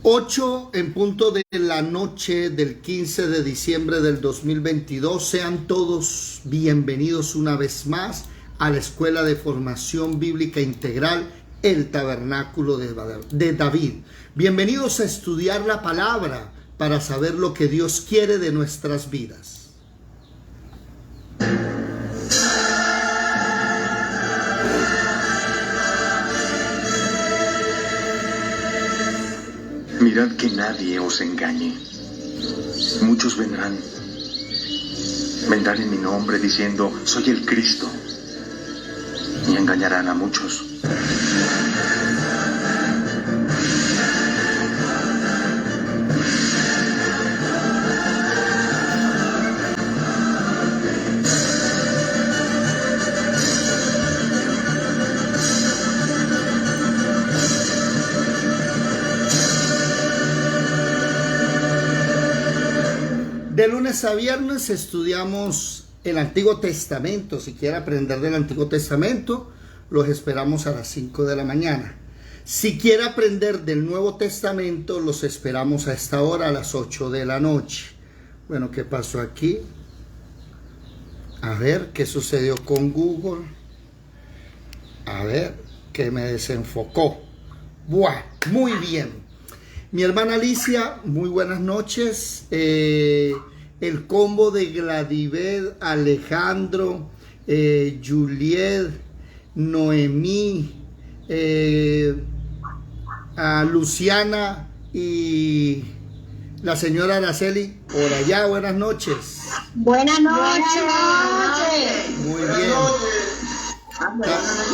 8 en punto de la noche del 15 de diciembre del 2022. Sean todos bienvenidos una vez más a la Escuela de Formación Bíblica Integral, el Tabernáculo de David. Bienvenidos a estudiar la palabra para saber lo que Dios quiere de nuestras vidas. Mirad que nadie os engañe. Muchos vendrán en mi nombre diciendo, soy el Cristo, y engañarán a muchos. De lunes a viernes estudiamos el Antiguo Testamento. Si quiere aprender del Antiguo Testamento, los esperamos a las 5 de la mañana. Si quiere aprender del Nuevo Testamento, los esperamos a esta hora, a las 8 de la noche. Bueno, ¿qué pasó aquí? A ver, ¿qué sucedió con Google? A ver, que me desenfocó. ¡Buah! Muy bien. Mi hermana Alicia, muy buenas noches. El combo de Gladibel, Alejandro, Juliet, Noemí, a Luciana y la señora Araceli, por allá, buenas noches. Buenas noches. Muy bien.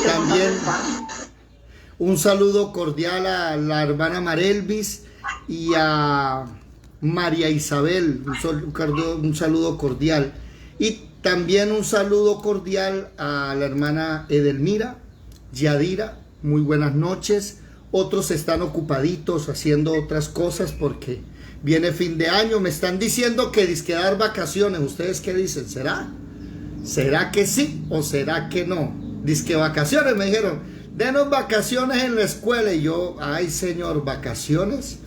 También un saludo cordial a la hermana Marelvis y a María Isabel, un saludo cordial. Y también un saludo cordial a la hermana Edelmira, Yadira, muy buenas noches. Otros están ocupaditos haciendo otras cosas porque viene fin de año. Me están diciendo que dizque dar vacaciones. ¿Ustedes qué dicen? ¿Será? ¿Será que sí o será que no? Dizque vacaciones, me dijeron. Denos vacaciones en la escuela. Y yo, ay señor, ¿vacaciones?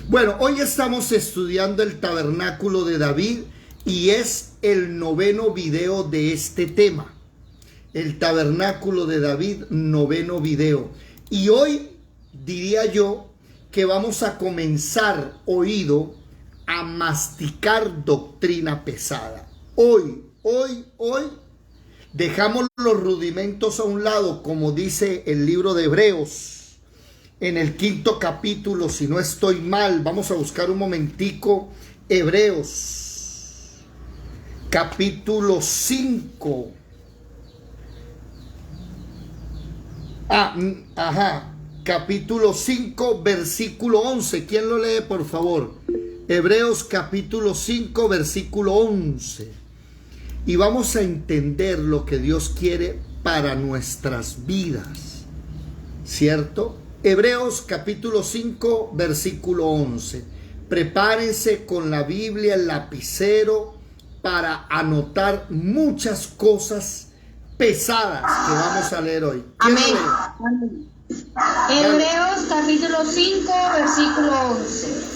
Bueno, hoy estamos estudiando el Tabernáculo de David y es el 9º video de este tema. El Tabernáculo de David, 9º video. Y hoy diría yo que vamos a comenzar, oído, a masticar doctrina pesada. Hoy. Dejamos los rudimentos a un lado, como dice el libro de Hebreos, en el 5º capítulo, si no estoy mal. Vamos a buscar un momentico. Hebreos, capítulo 5. Capítulo 5, versículo 11. ¿Quién lo lee, por favor? Hebreos, capítulo 5, versículo 11. Y vamos a entender lo que Dios quiere para nuestras vidas, ¿cierto? Hebreos capítulo 5, versículo 11. Prepárense con la Biblia, el lapicero, para anotar muchas cosas pesadas que vamos a leer hoy. Amén. Hebreos capítulo 5, versículo 11.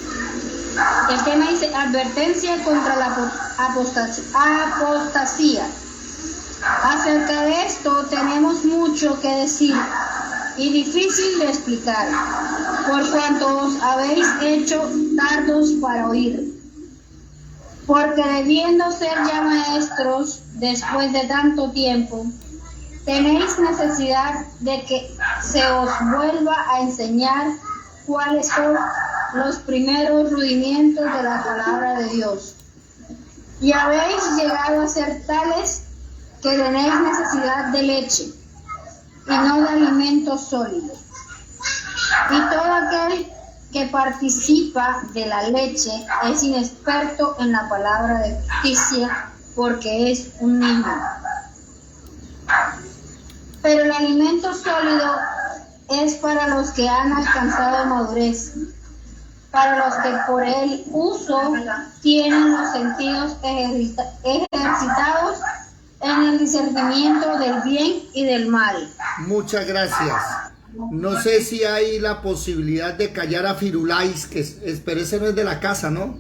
El tema dice advertencia contra la apostasía. Acerca de esto tenemos mucho que decir y difícil de explicar, por cuanto os habéis hecho tardos para oír. Porque debiendo ser ya maestros después de tanto tiempo, tenéis necesidad de que se os vuelva a enseñar cuáles son los primeros rudimentos de la palabra de Dios. Y habéis llegado a ser tales que tenéis necesidad de leche y no de alimentos sólidos. Y todo aquel que participa de la leche es inexperto en la palabra de justicia, porque es un niño. Pero el alimento sólido es para los que han alcanzado madurez, para los que por el uso tienen los sentidos ejercitados en el discernimiento del bien y del mal. Muchas gracias. No sé si hay la posibilidad de callar a Firulais, pero ese no es de la casa, ¿no?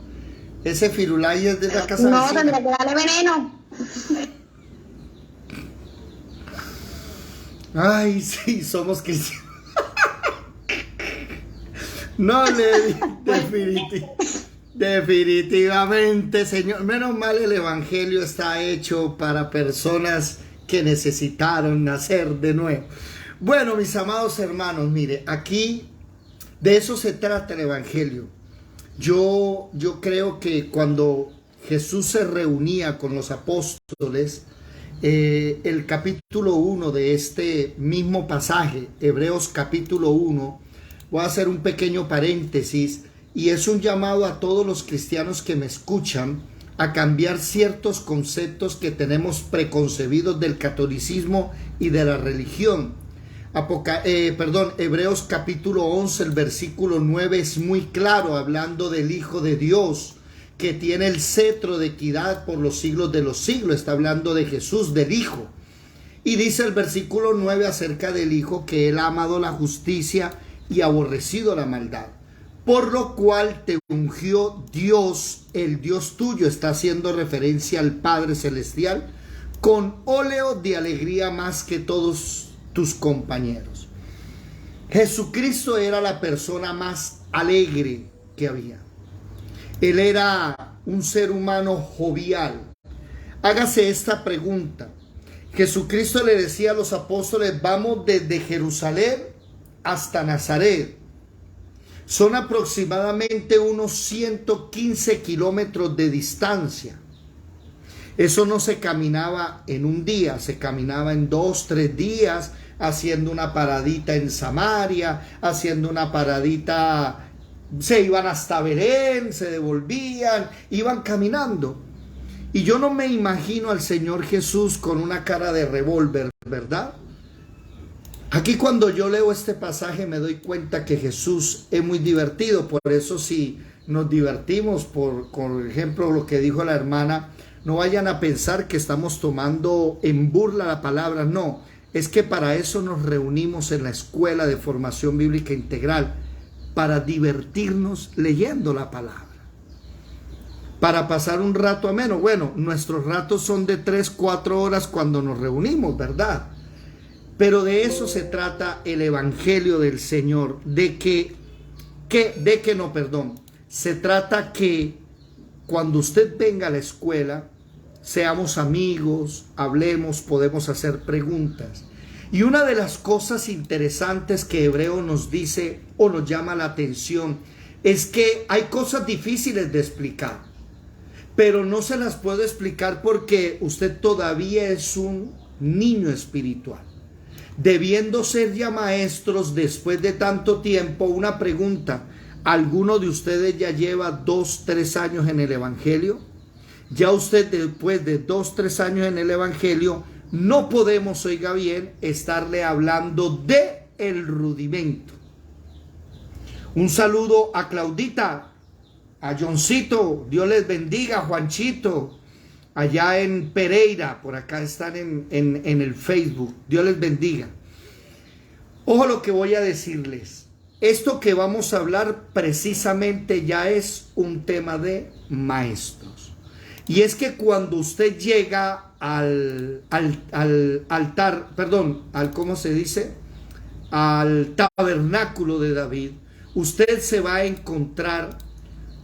Ese Firulais es de la casa No, vecina. tendría que darle veneno. Ay, sí, somos cristianos. No le definitivamente, Señor. Menos mal el Evangelio está hecho para personas que necesitaron nacer de nuevo. Bueno, mis amados hermanos, mire, aquí de eso se trata el Evangelio. Yo creo que cuando Jesús se reunía con los apóstoles, el capítulo 1 de este mismo pasaje, Hebreos capítulo 1, voy a hacer un pequeño paréntesis, y es un llamado a todos los cristianos que me escuchan a cambiar ciertos conceptos que tenemos preconcebidos del catolicismo y de la religión. Hebreos capítulo 11, el versículo 9 es muy claro, hablando del Hijo de Dios, que tiene el cetro de equidad por los siglos de los siglos. Está hablando de Jesús, del Hijo. Y dice el versículo 9 acerca del Hijo que Él ha amado la justicia y aborrecido la maldad, por lo cual te ungió Dios, el Dios tuyo. Está haciendo referencia al Padre Celestial, con óleo de alegría más que todos tus compañeros. Jesucristo era la persona más alegre que había. Él era un ser humano jovial. Hágase esta pregunta. Jesucristo le decía a los apóstoles: vamos desde Jerusalén hasta Nazaret. Son aproximadamente unos 115 kilómetros de distancia. Eso no se caminaba en un día, se caminaba en 2, 3 días, haciendo una paradita en Samaria, haciendo una paradita, se iban hasta Belén, se devolvían, iban caminando. Y yo no me imagino al Señor Jesús con una cara de revólver, ¿verdad? Aquí cuando yo leo este pasaje me doy cuenta que Jesús es muy divertido. Por eso si nos divertimos, por ejemplo lo que dijo la hermana, no vayan a pensar que estamos tomando en burla la palabra. No, es que para eso nos reunimos en la Escuela de Formación Bíblica Integral, para divertirnos leyendo la palabra, para pasar un rato ameno. Bueno, nuestros ratos son de 3, 4 horas cuando nos reunimos, ¿verdad? Pero de eso se trata el Evangelio del Señor, se trata que cuando usted venga a la escuela, seamos amigos, hablemos, podemos hacer preguntas. Y una de las cosas interesantes que Hebreo nos dice o nos llama la atención es que hay cosas difíciles de explicar, pero no se las puedo explicar porque usted todavía es un niño espiritual. Debiendo ser ya maestros después de tanto tiempo, una pregunta: ¿alguno de ustedes ya lleva 2, 3 años en el Evangelio? Ya usted después de 2, 3 años en el Evangelio, no podemos, oiga bien, estarle hablando de el rudimento. Un saludo a Claudita, a Johncito, Dios les bendiga, Juanchito, allá en Pereira, por acá están en el Facebook, Dios les bendiga. Ojo lo que voy a decirles, esto que vamos a hablar precisamente ya es un tema de maestros. Y es que cuando usted llega al tabernáculo de David, usted se va a encontrar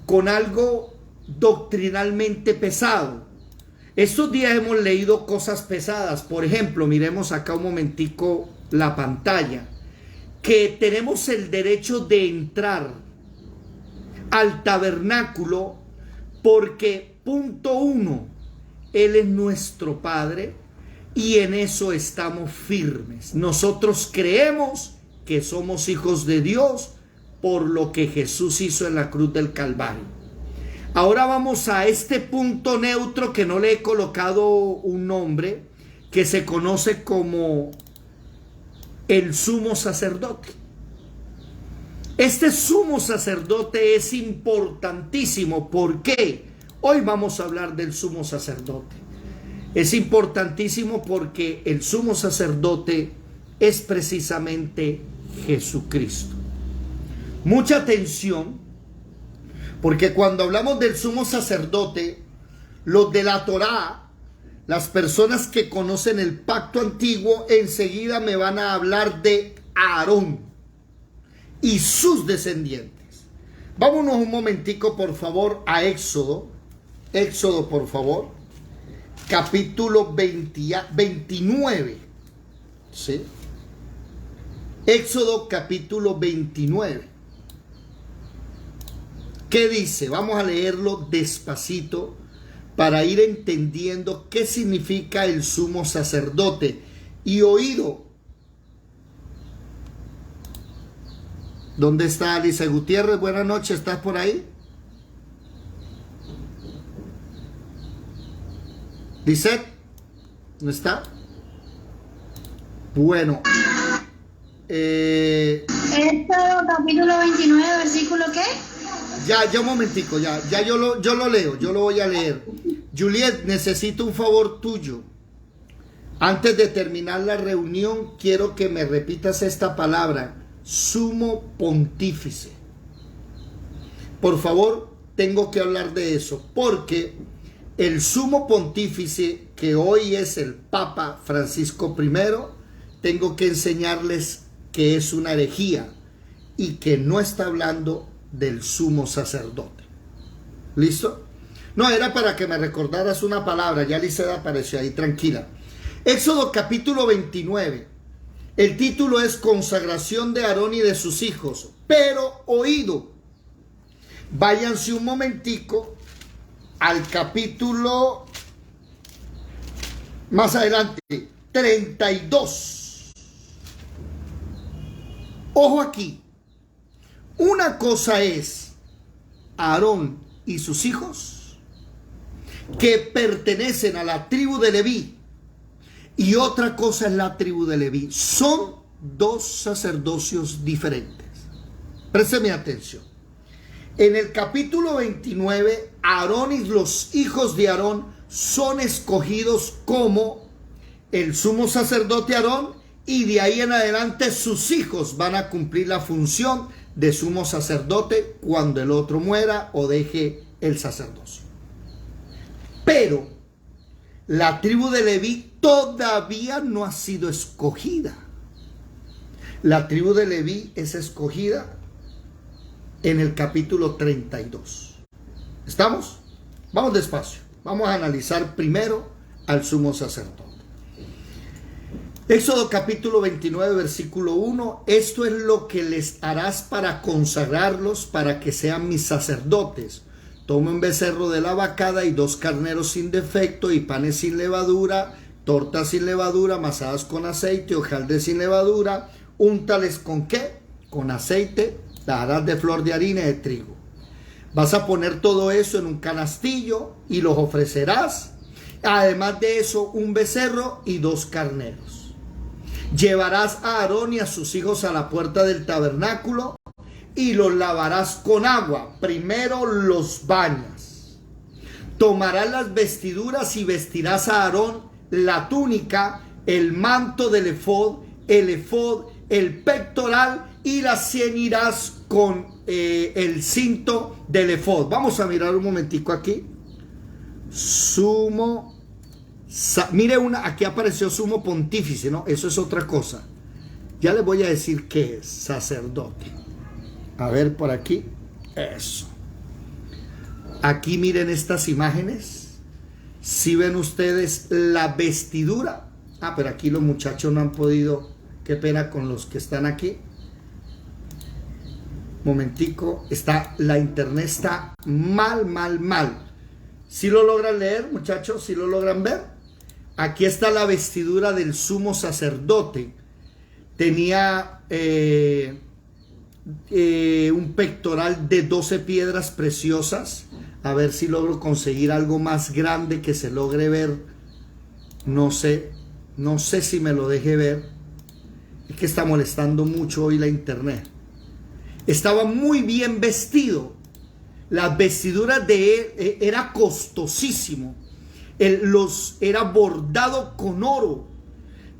con algo doctrinalmente pesado. Estos días hemos leído cosas pesadas. Por ejemplo, miremos acá un momentico la pantalla, que tenemos el derecho de entrar al tabernáculo porque, punto 1, Él es nuestro Padre y en eso estamos firmes. Nosotros creemos que somos hijos de Dios por lo que Jesús hizo en la cruz del Calvario. Ahora vamos a este punto neutro que no le he colocado un nombre, que se conoce como el sumo sacerdote. Este sumo sacerdote es importantísimo. ¿Por qué? Hoy vamos a hablar del sumo sacerdote. Es importantísimo porque el sumo sacerdote es precisamente Jesucristo. Mucha atención, porque cuando hablamos del sumo sacerdote, los de la Torá, las personas que conocen el pacto antiguo, enseguida me van a hablar de Aarón y sus descendientes. Vámonos un momentico, por favor, a Éxodo. Éxodo, por favor. Capítulo 29. ¿Sí? Éxodo capítulo 29. ¿Qué dice? Vamos a leerlo despacito para ir entendiendo qué significa el sumo sacerdote. Y oído. ¿Dónde está Alicia Gutiérrez? Buenas noches, ¿estás por ahí? ¿Lisette? ¿No está? Bueno. Éxodo capítulo 29, versículo ¿qué? Ya un momentico, ya yo lo leo, yo lo voy a leer. Juliet, necesito un favor tuyo. Antes de terminar la reunión, quiero que me repitas esta palabra, sumo pontífice. Por favor, tengo que hablar de eso, porque el sumo pontífice, que hoy es el Papa Francisco I, tengo que enseñarles que es una herejía y que no está hablando del sumo sacerdote. ¿Listo? No, era para que me recordaras una palabra. Ya Liceda apareció ahí, tranquila. Éxodo capítulo 29. El título es Consagración de Aarón y de sus hijos. Pero oído. Váyanse un momentico al capítulo más adelante, 32. Ojo aquí. Una cosa es Aarón y sus hijos, que pertenecen a la tribu de Leví, y otra cosa es la tribu de Leví. Son dos sacerdocios diferentes. Présteme atención. En el capítulo 29, Aarón y los hijos de Aarón son escogidos como el sumo sacerdote Aarón, y de ahí en adelante sus hijos van a cumplir la función de sumo sacerdote cuando el otro muera o deje el sacerdocio. Pero la tribu de Leví todavía no ha sido escogida. La tribu de Leví es escogida en el capítulo 32. ¿Estamos? Vamos despacio. Vamos a analizar primero al sumo sacerdote. Éxodo capítulo 29, versículo 1. Esto es lo que les harás para consagrarlos, para que sean mis sacerdotes. Toma un becerro de la vacada y 2 carneros sin defecto, y panes sin levadura, tortas sin levadura, amasadas con aceite, hojaldres sin levadura. Úntales ¿con qué? Con aceite, la harás de flor de harina y de trigo. Vas a poner todo eso en un canastillo y los ofrecerás. Además de eso, un becerro y 2 carneros. Llevarás a Aarón y a sus hijos a la puerta del tabernáculo y los lavarás con agua. Primero los bañas. Tomarás las vestiduras y vestirás a Aarón la túnica, el manto del efod, el pectoral, y la ceñirás con el cinto del efod. Vamos a mirar un momentico aquí. Mire, aquí apareció sumo pontífice, ¿no? Eso es otra cosa. Ya les voy a decir qué es sacerdote. A ver por aquí. Eso. Aquí miren estas imágenes. Si ven ustedes la vestidura. Pero aquí los muchachos no han podido. Qué pena con los que están aquí. Momentico. La internet está mal. ¿Sí lo logran leer, muchachos? ¿Sí lo logran ver? Aquí está la vestidura del sumo sacerdote. Tenía un pectoral de 12 piedras preciosas. A ver si logro conseguir algo más grande que se logre ver. No sé si me lo deje ver. Es que está molestando mucho hoy la internet. Estaba muy bien vestido. Las vestiduras de él era costosísimo. Era bordado con oro.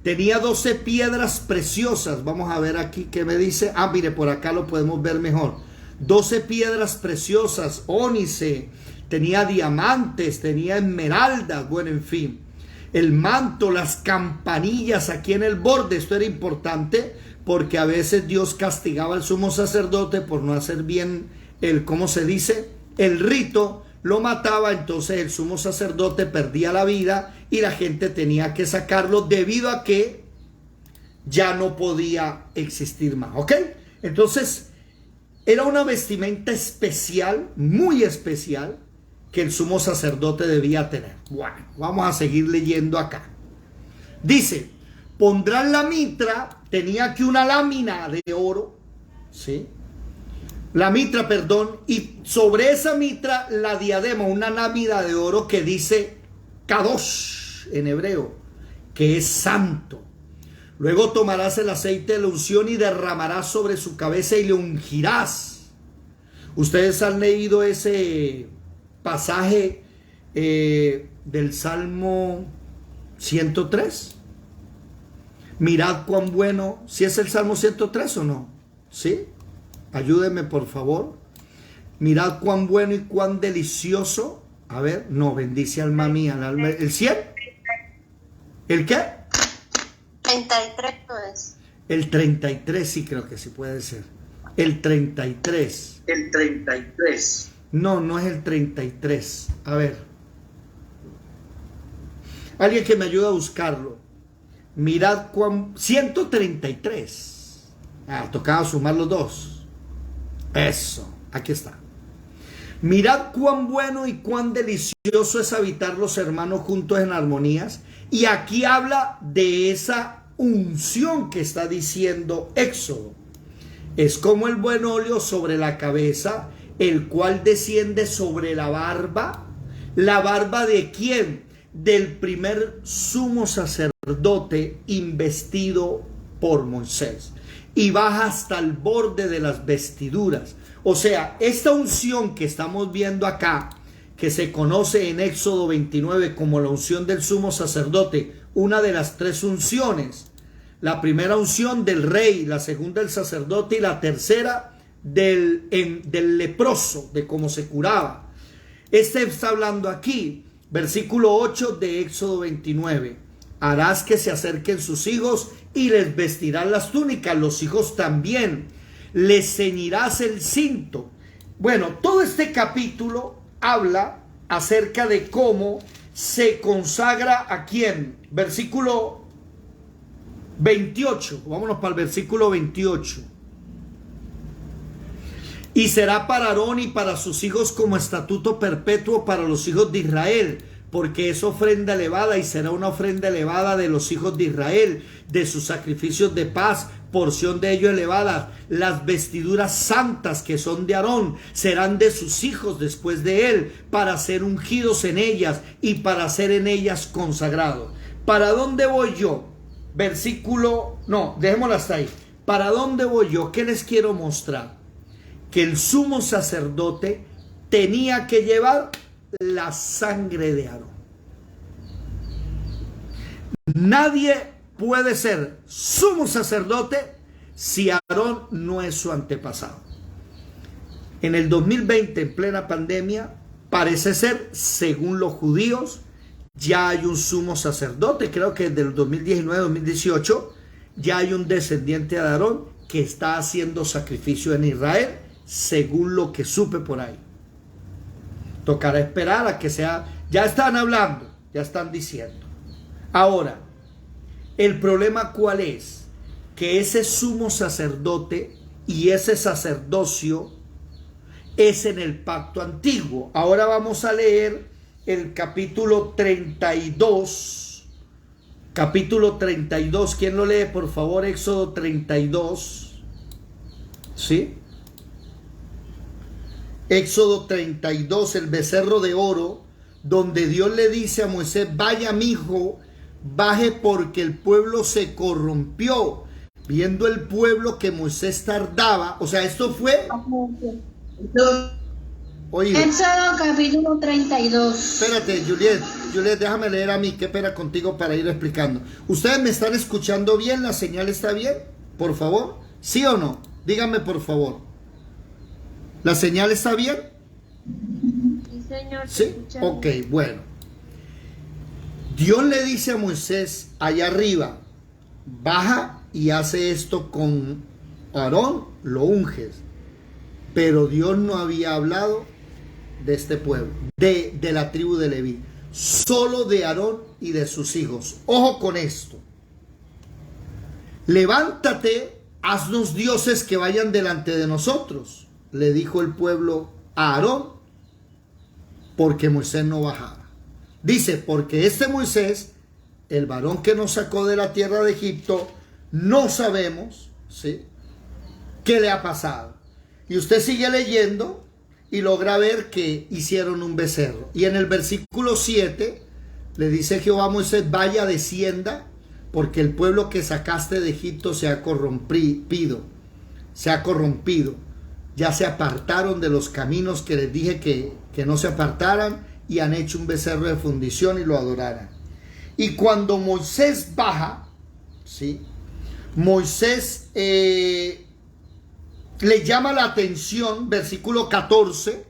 Tenía 12 piedras preciosas. Vamos a ver aquí qué me dice. Ah, mire, por acá lo podemos ver mejor. 12 piedras preciosas, ónice, tenía diamantes, tenía esmeraldas, bueno, en fin. El manto, las campanillas aquí en el borde, esto era importante porque a veces Dios castigaba al sumo sacerdote por no hacer bien ¿cómo se dice? El rito, lo mataba, entonces el sumo sacerdote perdía la vida y la gente tenía que sacarlo debido a que ya no podía existir más, ¿ok? Entonces, era una vestimenta especial, muy especial, que el sumo sacerdote debía tener. Bueno, vamos a seguir leyendo acá. Dice, pondrán la mitra, tenía aquí una lámina de oro, ¿sí? La mitra, perdón, y sobre esa mitra la diadema, una lámina de oro que dice Kadosh en hebreo, que es santo. Luego tomarás el aceite de la unción y derramarás sobre su cabeza y le ungirás. Ustedes han leído ese pasaje del Salmo 103. Mirad cuán bueno, si es el Salmo 103 o no, ¿sí? Ayúdenme por favor. Mirad cuán bueno y cuán delicioso. A ver, no, bendice alma mía. ¿El 100? ¿El qué? 33 no es. El 33 sí creo que sí puede ser. El 33. El 33. No, no es el 33. A ver. Alguien que me ayude a buscarlo. Mirad cuán... 133. Ah, tocaba sumar los dos. Eso, aquí está. Mirad cuán bueno y cuán delicioso es habitar los hermanos juntos en armonías. Y aquí habla de esa unción que está diciendo Éxodo. Es como el buen óleo sobre la cabeza, el cual desciende sobre la barba. ¿La barba de quién? Del primer sumo sacerdote investido por Moisés. Y baja hasta el borde de las vestiduras. O sea, esta unción que estamos viendo acá, que se conoce en Éxodo 29 como la unción del sumo sacerdote, una de las tres unciones. La primera unción del rey, la segunda del sacerdote y la tercera del leproso, de cómo se curaba. Este está hablando aquí, versículo 8 de Éxodo 29. Harás que se acerquen sus hijos y les vestirás las túnicas, los hijos también. Les ceñirás el cinto. Bueno, todo este capítulo habla acerca de cómo se consagra a quién. Versículo 28, vámonos para el versículo 28. Y será para Aarón y para sus hijos como estatuto perpetuo para los hijos de Israel, porque es ofrenda elevada y será una ofrenda elevada de los hijos de Israel, de sus sacrificios de paz, porción de ellos elevada. Las vestiduras santas que son de Aarón serán de sus hijos después de él, para ser ungidos en ellas y para ser en ellas consagrados. ¿Para dónde voy yo? Versículo, no, dejémoslo hasta ahí. ¿Para dónde voy yo? ¿Qué les quiero mostrar? Que el sumo sacerdote tenía que llevar la sangre de Aarón. Nadie puede ser sumo sacerdote si Aarón no es su antepasado. En el 2020, en plena pandemia, parece ser, según los judíos, ya hay un sumo sacerdote. Creo que desde el 2019-2018 ya hay un descendiente de Aarón que está haciendo sacrificio en Israel, según lo que supe por ahí. Tocará esperar a que sea. Ya están hablando, ya están diciendo. Ahora, el problema ¿cuál es? Que ese sumo sacerdote y ese sacerdocio es en el pacto antiguo. Ahora vamos a leer el capítulo 32. Capítulo 32. ¿Quién lo lee, por favor? Éxodo 32. ¿Sí? Éxodo 32, el becerro de oro, donde Dios le dice a Moisés: vaya, mi hijo, baje porque el pueblo se corrompió. Viendo el pueblo que Moisés tardaba, o sea, esto fue Oído. Éxodo capítulo 32. Espérate, Juliet, déjame leer a mí, qué pena contigo para ir explicando. ¿Ustedes me están escuchando bien? ¿La señal está bien? Por favor, ¿sí o no? Díganme por favor. ¿La señal está bien? Sí, señor. Sí, ok, bueno. Dios le dice a Moisés allá arriba, baja y hace esto con Aarón, lo unges. Pero Dios no había hablado de este pueblo, de la tribu de Leví, solo de Aarón y de sus hijos. Ojo con esto. Levántate, haznos dioses que vayan delante de nosotros, le dijo el pueblo a Aarón, porque Moisés no bajaba. Dice, porque este Moisés, el varón que nos sacó de la tierra de Egipto, no sabemos, ¿sí?, qué le ha pasado. Y usted sigue leyendo y logra ver que hicieron un becerro. Y en el versículo 7 le dice Jehová a Moisés, vaya, descienda, porque el pueblo que sacaste de Egipto se ha corrompido. Ya se apartaron de los caminos que les dije que no se apartaran, y han hecho un becerro de fundición y lo adoraran. Y cuando Moisés baja, ¿sí?, Moisés le llama la atención, versículo 14,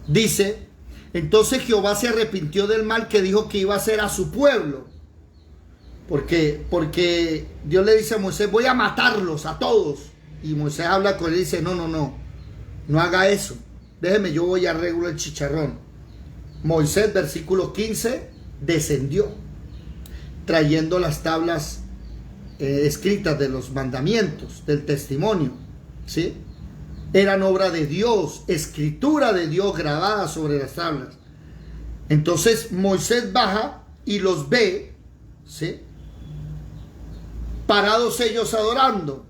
dice, entonces Jehová se arrepintió del mal que dijo que iba a hacer a su pueblo. Porque Dios le dice a Moisés, voy a matarlos a todos. Y Moisés habla con él y dice, no haga eso. Déjeme, yo voy a arreglar el chicharrón. Moisés, versículo 15, descendió, trayendo las tablas escritas de los mandamientos, del testimonio, ¿sí? Eran obra de Dios, escritura de Dios grabada sobre las tablas. Entonces Moisés baja y los ve, ¿sí?, parados ellos adorando.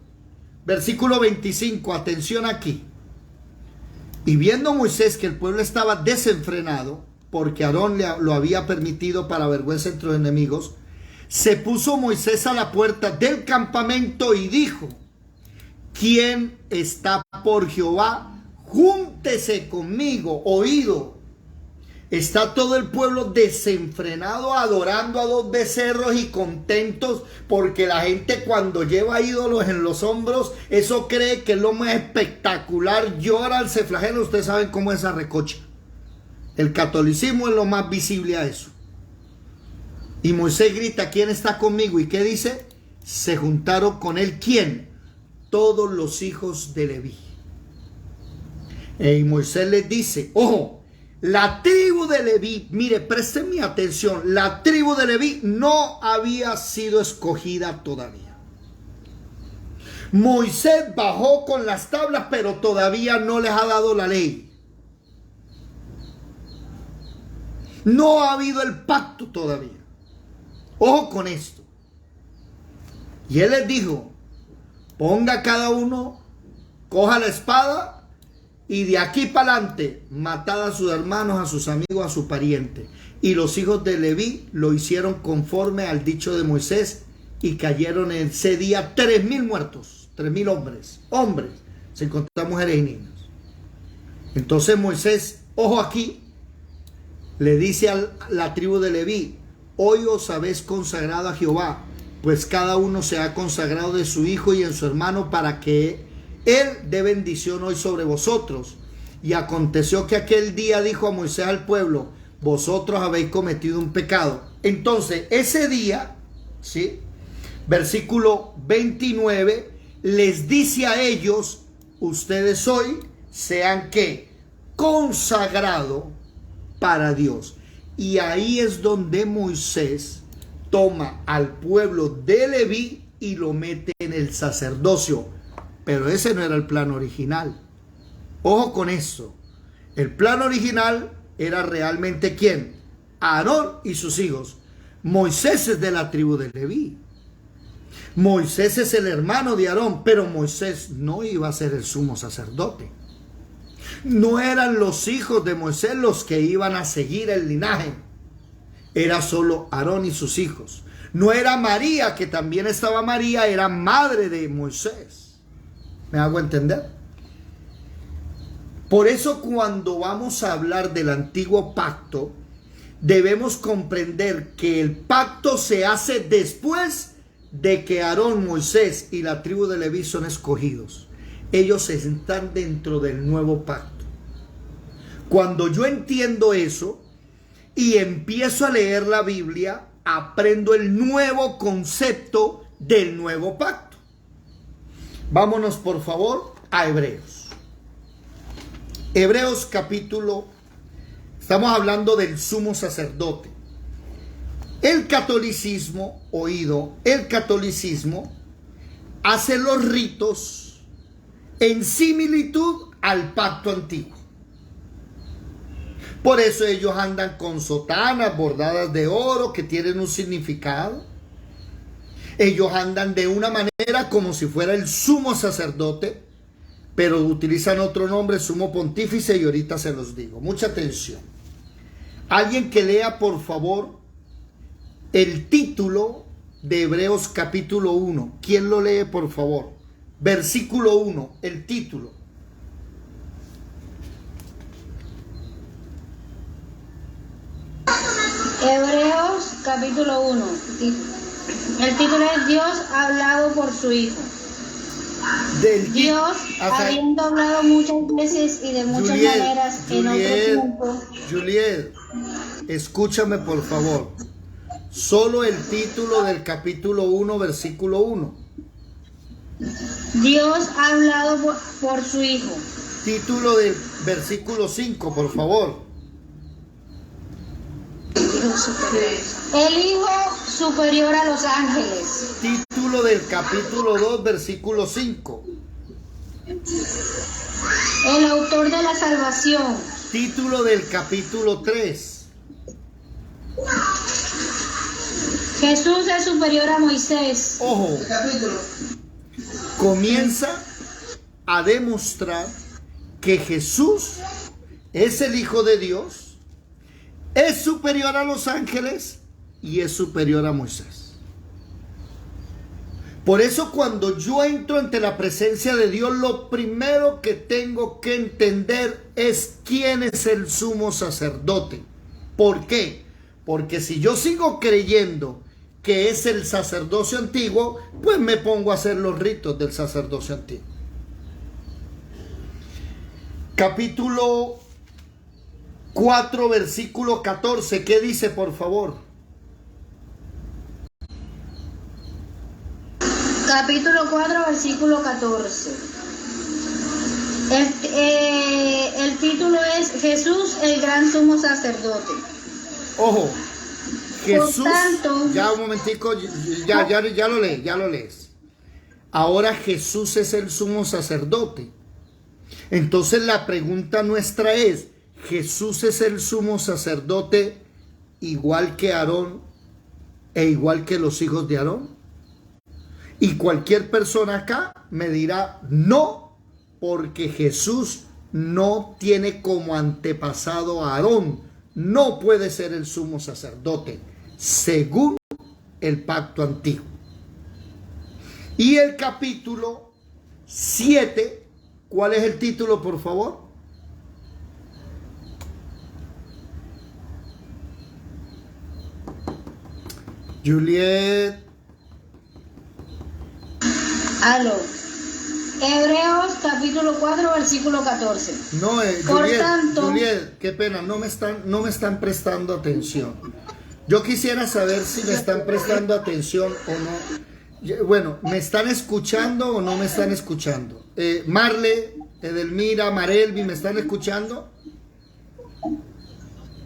Versículo 25, atención aquí. Y viendo Moisés que el pueblo estaba desenfrenado, porque Aarón lo había permitido para vergüenza entre los enemigos, se puso Moisés a la puerta del campamento y dijo, ¿quién está por Jehová? Júntese conmigo. Oído. Está todo el pueblo desenfrenado adorando a dos becerros y contentos, porque la gente cuando lleva ídolos en los hombros, eso cree que es lo más espectacular, lloran, se flagelan. Ustedes saben cómo es esa recocha. El catolicismo es lo más visible a eso. Y Moisés grita, ¿quién está conmigo? ¿Y qué dice? Se juntaron con él, ¿quién? Todos los hijos de Leví. Y Moisés les dice, ojo, la tribu de Leví, mire, presten mi atención, la tribu de Leví no había sido escogida todavía. Moisés bajó con las tablas, pero todavía no les ha dado la ley. No ha habido el pacto todavía. Ojo con esto. Y él les dijo, ponga cada uno, coja la espada, y de aquí para adelante, matad a sus hermanos, a sus amigos, a su pariente. Y los hijos de Leví lo hicieron conforme al dicho de Moisés, y cayeron en ese día 3,000 muertos, 3,000 hombres, sin contar mujeres y niños. Entonces Moisés, ojo aquí, le dice a la tribu de Leví, hoy os habéis consagrado a Jehová, pues cada uno se ha consagrado de su hijo y en su hermano, para que él dé bendición hoy sobre vosotros. Y aconteció que aquel día dijo a Moisés al pueblo, vosotros habéis cometido un pecado. Entonces ese día, ¿sí?, versículo 29, les dice a ellos, ustedes hoy sean ¿qué? Consagrado para Dios. Y ahí es donde Moisés toma al pueblo de Leví y lo mete en el sacerdocio. Pero ese no era el plan original. Ojo con esto. El plan original era realmente ¿quién? Aarón y sus hijos. Moisés es de la tribu de Leví. Moisés es el hermano de Aarón, pero Moisés no iba a ser el sumo sacerdote. No eran los hijos de Moisés los que iban a seguir el linaje. Era solo Aarón y sus hijos. No era María, que también estaba María, era madre de Moisés. ¿Me hago entender? Por eso cuando vamos a hablar del antiguo pacto, debemos comprender que el pacto se hace después de que Aarón, Moisés y la tribu de Leví son escogidos. Ellos están dentro del nuevo pacto. Cuando yo entiendo eso y empiezo a leer la Biblia, aprendo el nuevo concepto del nuevo pacto. Vámonos por favor a Hebreos. Hebreos capítulo, estamos hablando del sumo sacerdote. El catolicismo, el catolicismo hace los ritos en similitud al pacto antiguo. Por eso ellos andan con sotanas bordadas de oro que tienen un significado. Ellos andan de una manera como si fuera el sumo sacerdote, pero utilizan otro nombre, sumo pontífice, y ahorita se los digo. Mucha atención. Alguien que lea por favor el título de Hebreos capítulo 1. ¿Quién lo lee por favor? Versículo 1, el título. Hebreos capítulo 1. El título es Dios ha hablado por su Hijo. Dios, habiendo hablado muchas veces y de muchas maneras en otro tiempo. Juliet, escúchame por favor. Solo el título del capítulo 1, versículo 1. Dios ha hablado por su Hijo. Título del versículo 5, por favor. El Hijo superior a los ángeles. Título del capítulo 2, versículo 5. El autor de la salvación. Título del capítulo 3. Jesús es superior a Moisés. Ojo, comienza a demostrar que Jesús es el Hijo de Dios, es superior a los ángeles y es superior a Moisés. Por eso cuando yo entro ante la presencia de Dios, lo primero que tengo que entender es quién es el sumo sacerdote. ¿Por qué? Porque si yo sigo creyendo que es el sacerdocio antiguo, pues me pongo a hacer los ritos del sacerdocio antiguo. Capítulo 4, versículo 14. ¿Qué dice, por favor? Capítulo 4, versículo 14. El título es Jesús, el gran sumo sacerdote. Ojo, Jesús, por tanto, ya un momentico, ya lo lees. Ahora Jesús es el sumo sacerdote. Entonces la pregunta nuestra es, ¿Jesús es el sumo sacerdote igual que Aarón e igual que los hijos de Aarón? Y cualquier persona acá me dirá no, porque Jesús no tiene como antepasado a Aarón. No puede ser el sumo sacerdote según el pacto antiguo. Y el capítulo 7, ¿cuál es el título, por favor? Juliet. Aló. Hebreos capítulo 4, versículo 14. No, Por Juliet, tanto, Juliet, qué pena, no me están prestando atención. Yo quisiera saber si me están prestando atención o no. Bueno, ¿me están escuchando o no me están escuchando? Marle, Edelmira, Marelvi, ¿me están escuchando?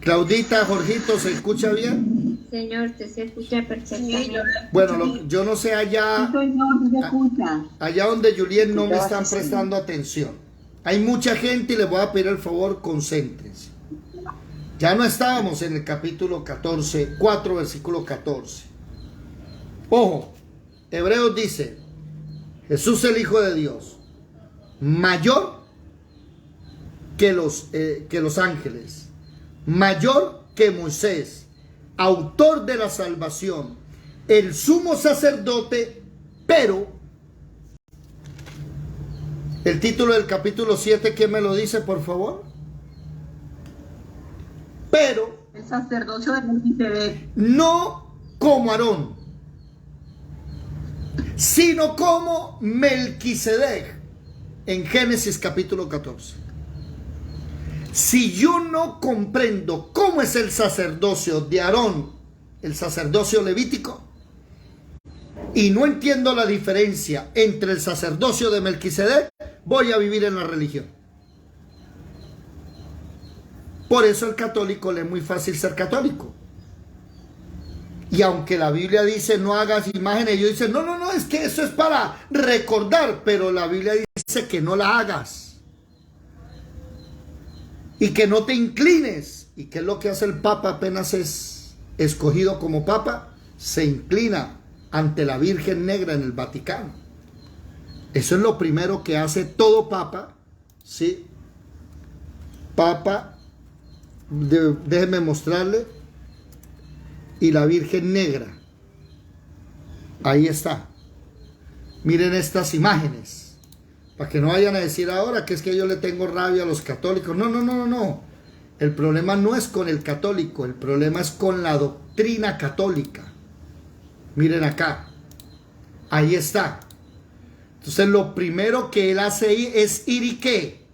Claudita, Jorgito, ¿se escucha bien? Señor, te se escucha perfectamente. Bueno, yo no sé allá donde Juliet no me están prestando atención. Hay mucha gente y les voy a pedir el favor, concéntrense. Ya no estábamos en el capítulo 14, 4, versículo 14. Ojo, Hebreos dice, Jesús el Hijo de Dios, mayor que los ángeles, mayor que Moisés, autor de la salvación, el sumo sacerdote, pero El título del capítulo 7, ¿quién me lo dice, por favor? Pero El sacerdocio de Melquisedec. no como Aarón, sino como Melquisedec, en Génesis capítulo 14. Si yo no comprendo cómo es el sacerdocio de Aarón, el sacerdocio levítico, y no entiendo la diferencia entre el sacerdocio de Melquisedec, voy a vivir en la religión. Por eso el católico le es muy fácil ser católico. Y aunque la Biblia dice no hagas imágenes, ellos dicen no, es que eso es para recordar, pero la Biblia dice que no la hagas. Y que no te inclines. ¿Y qué es lo que hace el Papa apenas es escogido como Papa? Se inclina ante la Virgen Negra en el Vaticano. Eso es lo primero que hace todo Papa, ¿sí? Papa, déjeme mostrarle. Y la Virgen Negra. Ahí está. Miren estas imágenes. Para que no vayan a decir ahora que es que yo le tengo rabia a los católicos. No. El problema no es con el católico. El problema es con la doctrina católica. Miren acá. Ahí está. Entonces lo primero que él hace ahí es ir y ¿qué?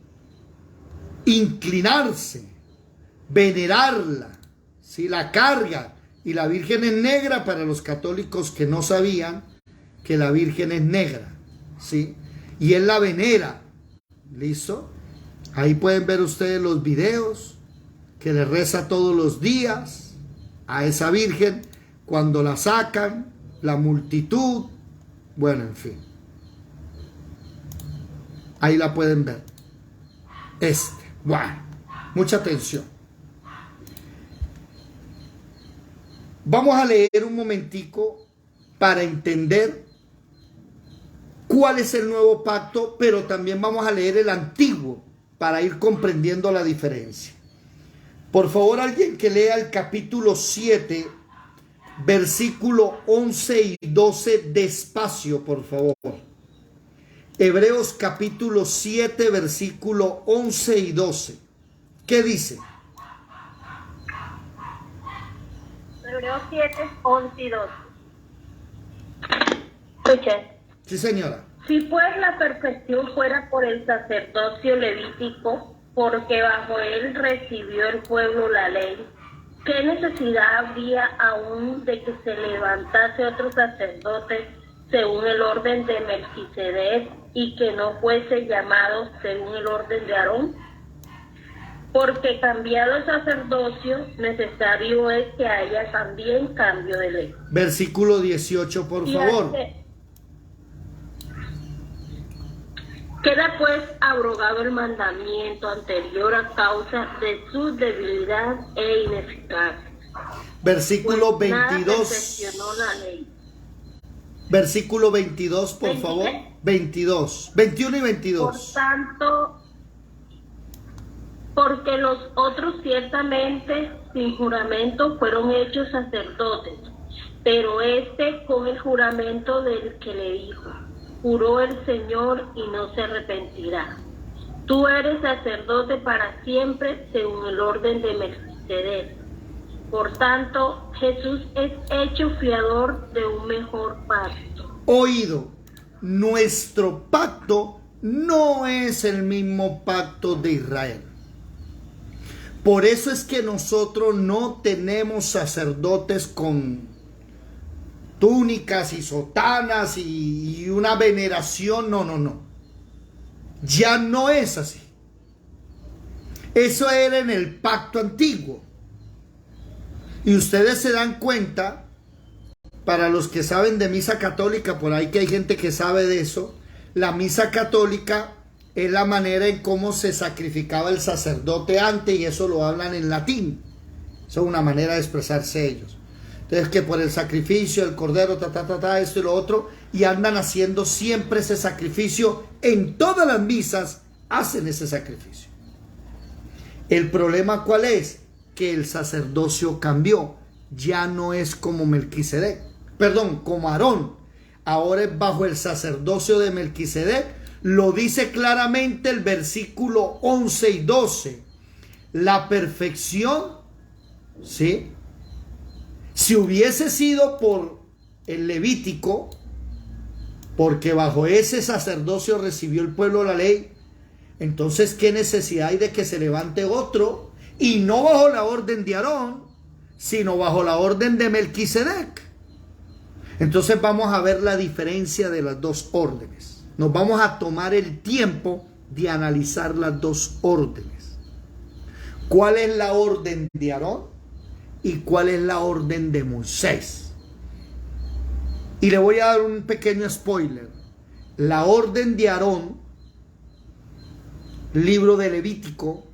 Inclinarse. Venerarla. ¿Sí? La carga. Y la Virgen es negra para los católicos que no sabían que la Virgen es negra, ¿sí? Y él la venera, ¿listo? Ahí pueden ver ustedes los videos que le reza todos los días a esa Virgen cuando la sacan, la multitud, bueno, en fin. Ahí la pueden ver. Bueno, mucha atención. Vamos a leer un momentico para entender cuál es el nuevo pacto, pero también vamos a leer el antiguo para ir comprendiendo la diferencia. Por favor, alguien que lea el capítulo 7, versículo 11 y 12 despacio, por favor. Hebreos capítulo 7, versículo 11 y 12. ¿Qué dice? Hebreos 7, 11 y 12. Escuchen. Sí, señora. Si pues la perfección fuera por el sacerdocio levítico, porque bajo él recibió el pueblo la ley, ¿qué necesidad habría aún de que se levantase otro sacerdote según el orden de Melquisedec y que no fuese llamado según el orden de Aarón? Porque cambiado el sacerdocio, necesario es que haya también cambio de ley. Versículo 18, por favor. Queda pues abrogado el mandamiento anterior a causa de su debilidad e ineficacia. Versículo Pues nada 22. perfeccionó la ley. Versículo 22, por 20. favor. 22. 21 y 22. Por tanto, porque los otros ciertamente sin juramento fueron hechos sacerdotes, pero este con el juramento del que le dijo, juró el Señor y no se arrepentirá. Tú eres sacerdote para siempre según el orden de Melquisedec. Por tanto, Jesús es hecho fiador de un mejor pacto. Oído, nuestro pacto no es el mismo pacto de Israel. Por eso es que nosotros no tenemos sacerdotes con túnicas y sotanas y una veneración. No. Ya no es así. Eso era en el pacto antiguo. Y ustedes se dan cuenta, para los que saben de misa católica, por ahí que hay gente que sabe de eso, la misa católica es la manera en cómo se sacrificaba el sacerdote antes, y eso lo hablan en latín. Eso es una manera de expresarse ellos. Entonces, que por el sacrificio, el cordero, esto y lo otro, y andan haciendo siempre ese sacrificio. En todas las misas hacen ese sacrificio. El problema, ¿cuál es? Que el sacerdocio cambió. Ya no es como Melquisedec, perdón, como Aarón. Ahora es bajo el sacerdocio de Melquisedec, Lo dice claramente el versículo 11 y 12. La perfección, ¿sí? Si hubiese sido por el Levítico, porque bajo ese sacerdocio recibió el pueblo la ley, entonces ¿qué necesidad hay de que se levante otro? Y no bajo la orden de Aarón, sino bajo la orden de Melquisedec. Entonces vamos a ver la diferencia de las dos órdenes. Nos vamos a tomar el tiempo de analizar las dos órdenes. ¿Cuál es la orden de Aarón y cuál es la orden de Moisés? Y le voy a dar un pequeño spoiler. La orden de Aarón, libro de Levítico,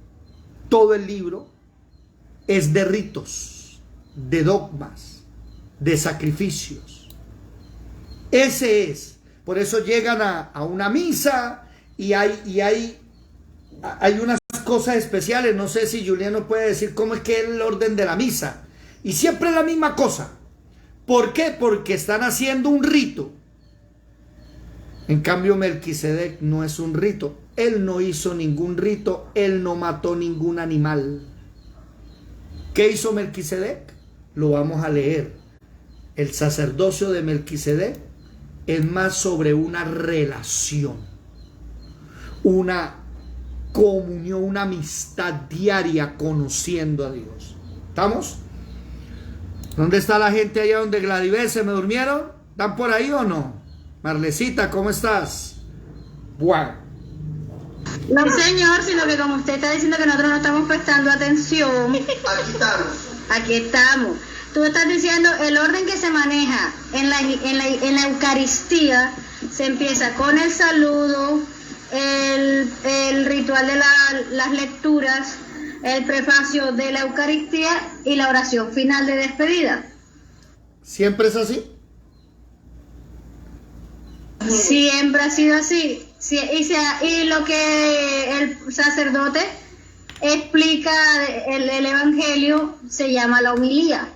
todo el libro es de ritos, de dogmas, de sacrificios. Ese es. Por eso llegan a una misa y hay unas cosas especiales. No sé si Julián nos puede decir cómo es que es el orden de la misa. Y siempre es la misma cosa. ¿Por qué? Porque están haciendo un rito. En cambio, Melquisedec no es un rito. Él no hizo ningún rito. Él no mató ningún animal. ¿Qué hizo Melquisedec? Lo vamos a leer. El sacerdocio de Melquisedec es más sobre una relación, una comunión, una amistad diaria conociendo a Dios. ¿Estamos? ¿Dónde está la gente allá donde Gladibel? ¿Se me durmieron? ¿Están por ahí o no? Marlecita, ¿cómo estás? Bueno. No, señor, sino que como usted está diciendo que nosotros no estamos prestando atención. Aquí estamos. Aquí estamos. Tú estás diciendo el orden que se maneja en la Eucaristía. Se empieza con el saludo, el ritual de las lecturas, el prefacio de la Eucaristía y la oración final de despedida. ¿Siempre es así? Siempre ha sido así. Sí, y lo que el sacerdote explica el Evangelio se llama la homilía.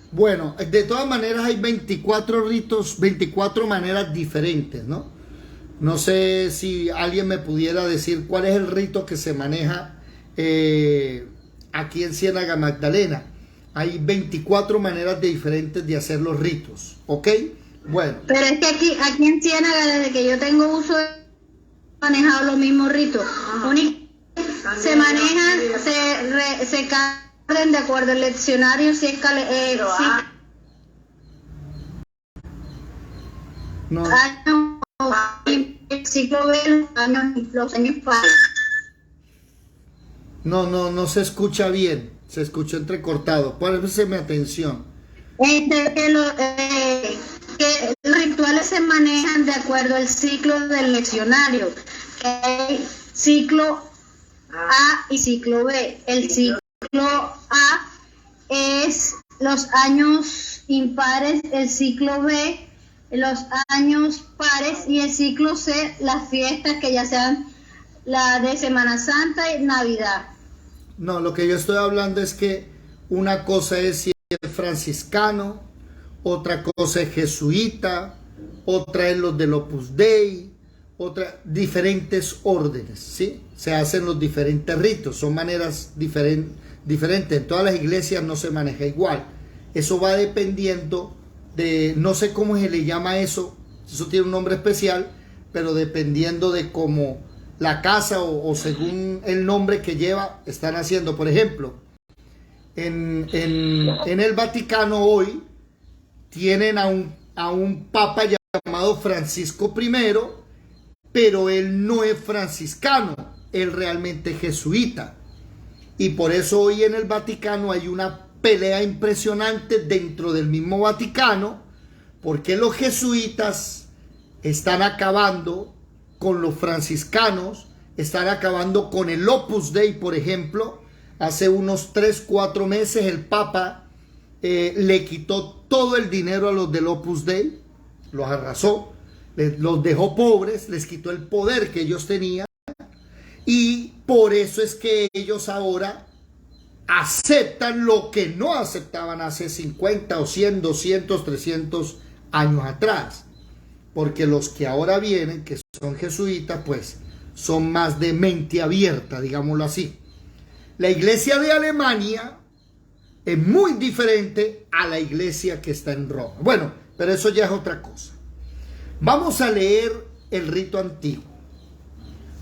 Bueno, de todas maneras hay 24 ritos, 24 maneras diferentes, ¿no? No sé si alguien me pudiera decir cuál es el rito que se maneja aquí en Ciénaga Magdalena. Hay 24 maneras diferentes de hacer los ritos, ¿ok? Bueno. Pero es que aquí en Ciénaga, desde que yo tengo uso, he manejado los mismos ritos. Se manejan, se cargan de acuerdo al leccionario, si es no. El ciclo B, los años pares. No se escucha bien, se escucha entrecortado. Pónganme atención. Que los rituales se manejan de acuerdo al ciclo del leccionario, que hay ciclo A y ciclo B. El ciclo A es los años impares, el ciclo B los años pares y el ciclo C las fiestas que ya sean la de Semana Santa y Navidad. No, lo que yo estoy hablando es que una cosa es si es franciscano, otra cosa es jesuita, otra es los del Opus Dei, otra, diferentes órdenes, ¿sí? Se hacen los diferentes ritos, son maneras diferentes. En todas las iglesias no se maneja igual. Eso va dependiendo de, no sé cómo se le llama eso tiene un nombre especial, pero dependiendo de cómo la casa o según el nombre que lleva, están haciendo. Por ejemplo, en el Vaticano hoy tienen a un papa llamado Francisco I, pero él no es franciscano, él realmente es jesuita. Y por eso hoy en el Vaticano hay una pelea impresionante dentro del mismo Vaticano, porque los jesuitas están acabando con los franciscanos, están acabando con el Opus Dei, por ejemplo. Hace unos 3-4 meses el Papa le quitó todo el dinero a los del Opus Dei, los arrasó, los dejó pobres, les quitó el poder que ellos tenían, y por eso es que ellos ahora aceptan lo que no aceptaban hace 50 o 100, 200, 300 años atrás. porque los que ahora vienen, que son jesuitas, pues son más de mente abierta, digámoslo así. La iglesia de Alemania es muy diferente a la iglesia que está en Roma. Bueno, pero eso ya es otra cosa. Vamos a leer el rito antiguo.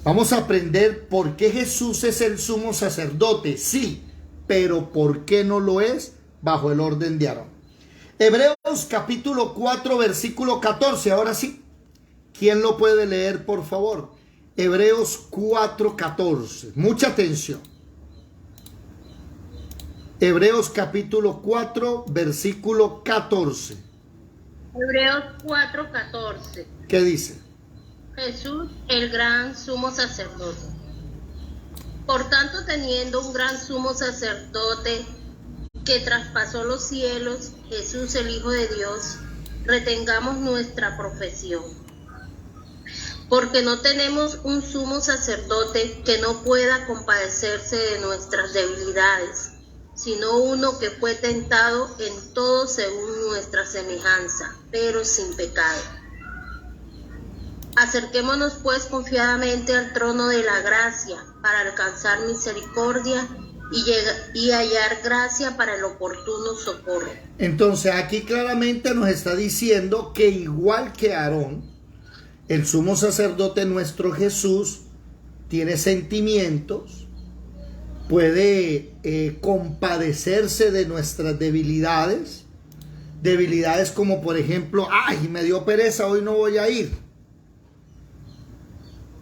Vamos a aprender por qué Jesús es el sumo sacerdote, sí, pero por qué no lo es bajo el orden de Aarón. Hebreos capítulo 4, versículo 14. Ahora sí, ¿quién lo puede leer, por favor? Hebreos 4, 14. Mucha atención. Hebreos capítulo 4, versículo 14. Hebreos 4:14. ¿Qué dice? Jesús, el gran sumo sacerdote. Por tanto, teniendo un gran sumo sacerdote que traspasó los cielos, Jesús, el Hijo de Dios, retengamos nuestra profesión. Porque no tenemos un sumo sacerdote que no pueda compadecerse de nuestras debilidades, sino uno que fue tentado en todo según nuestra semejanza, pero sin pecado. Acerquémonos pues confiadamente al trono de la gracia para alcanzar misericordia y hallar gracia para el oportuno socorro. Entonces aquí claramente nos está diciendo que igual que Aarón, el sumo sacerdote nuestro Jesús tiene sentimientos, puede compadecerse de nuestras debilidades, debilidades como por ejemplo, ay, me dio pereza, hoy no voy a ir.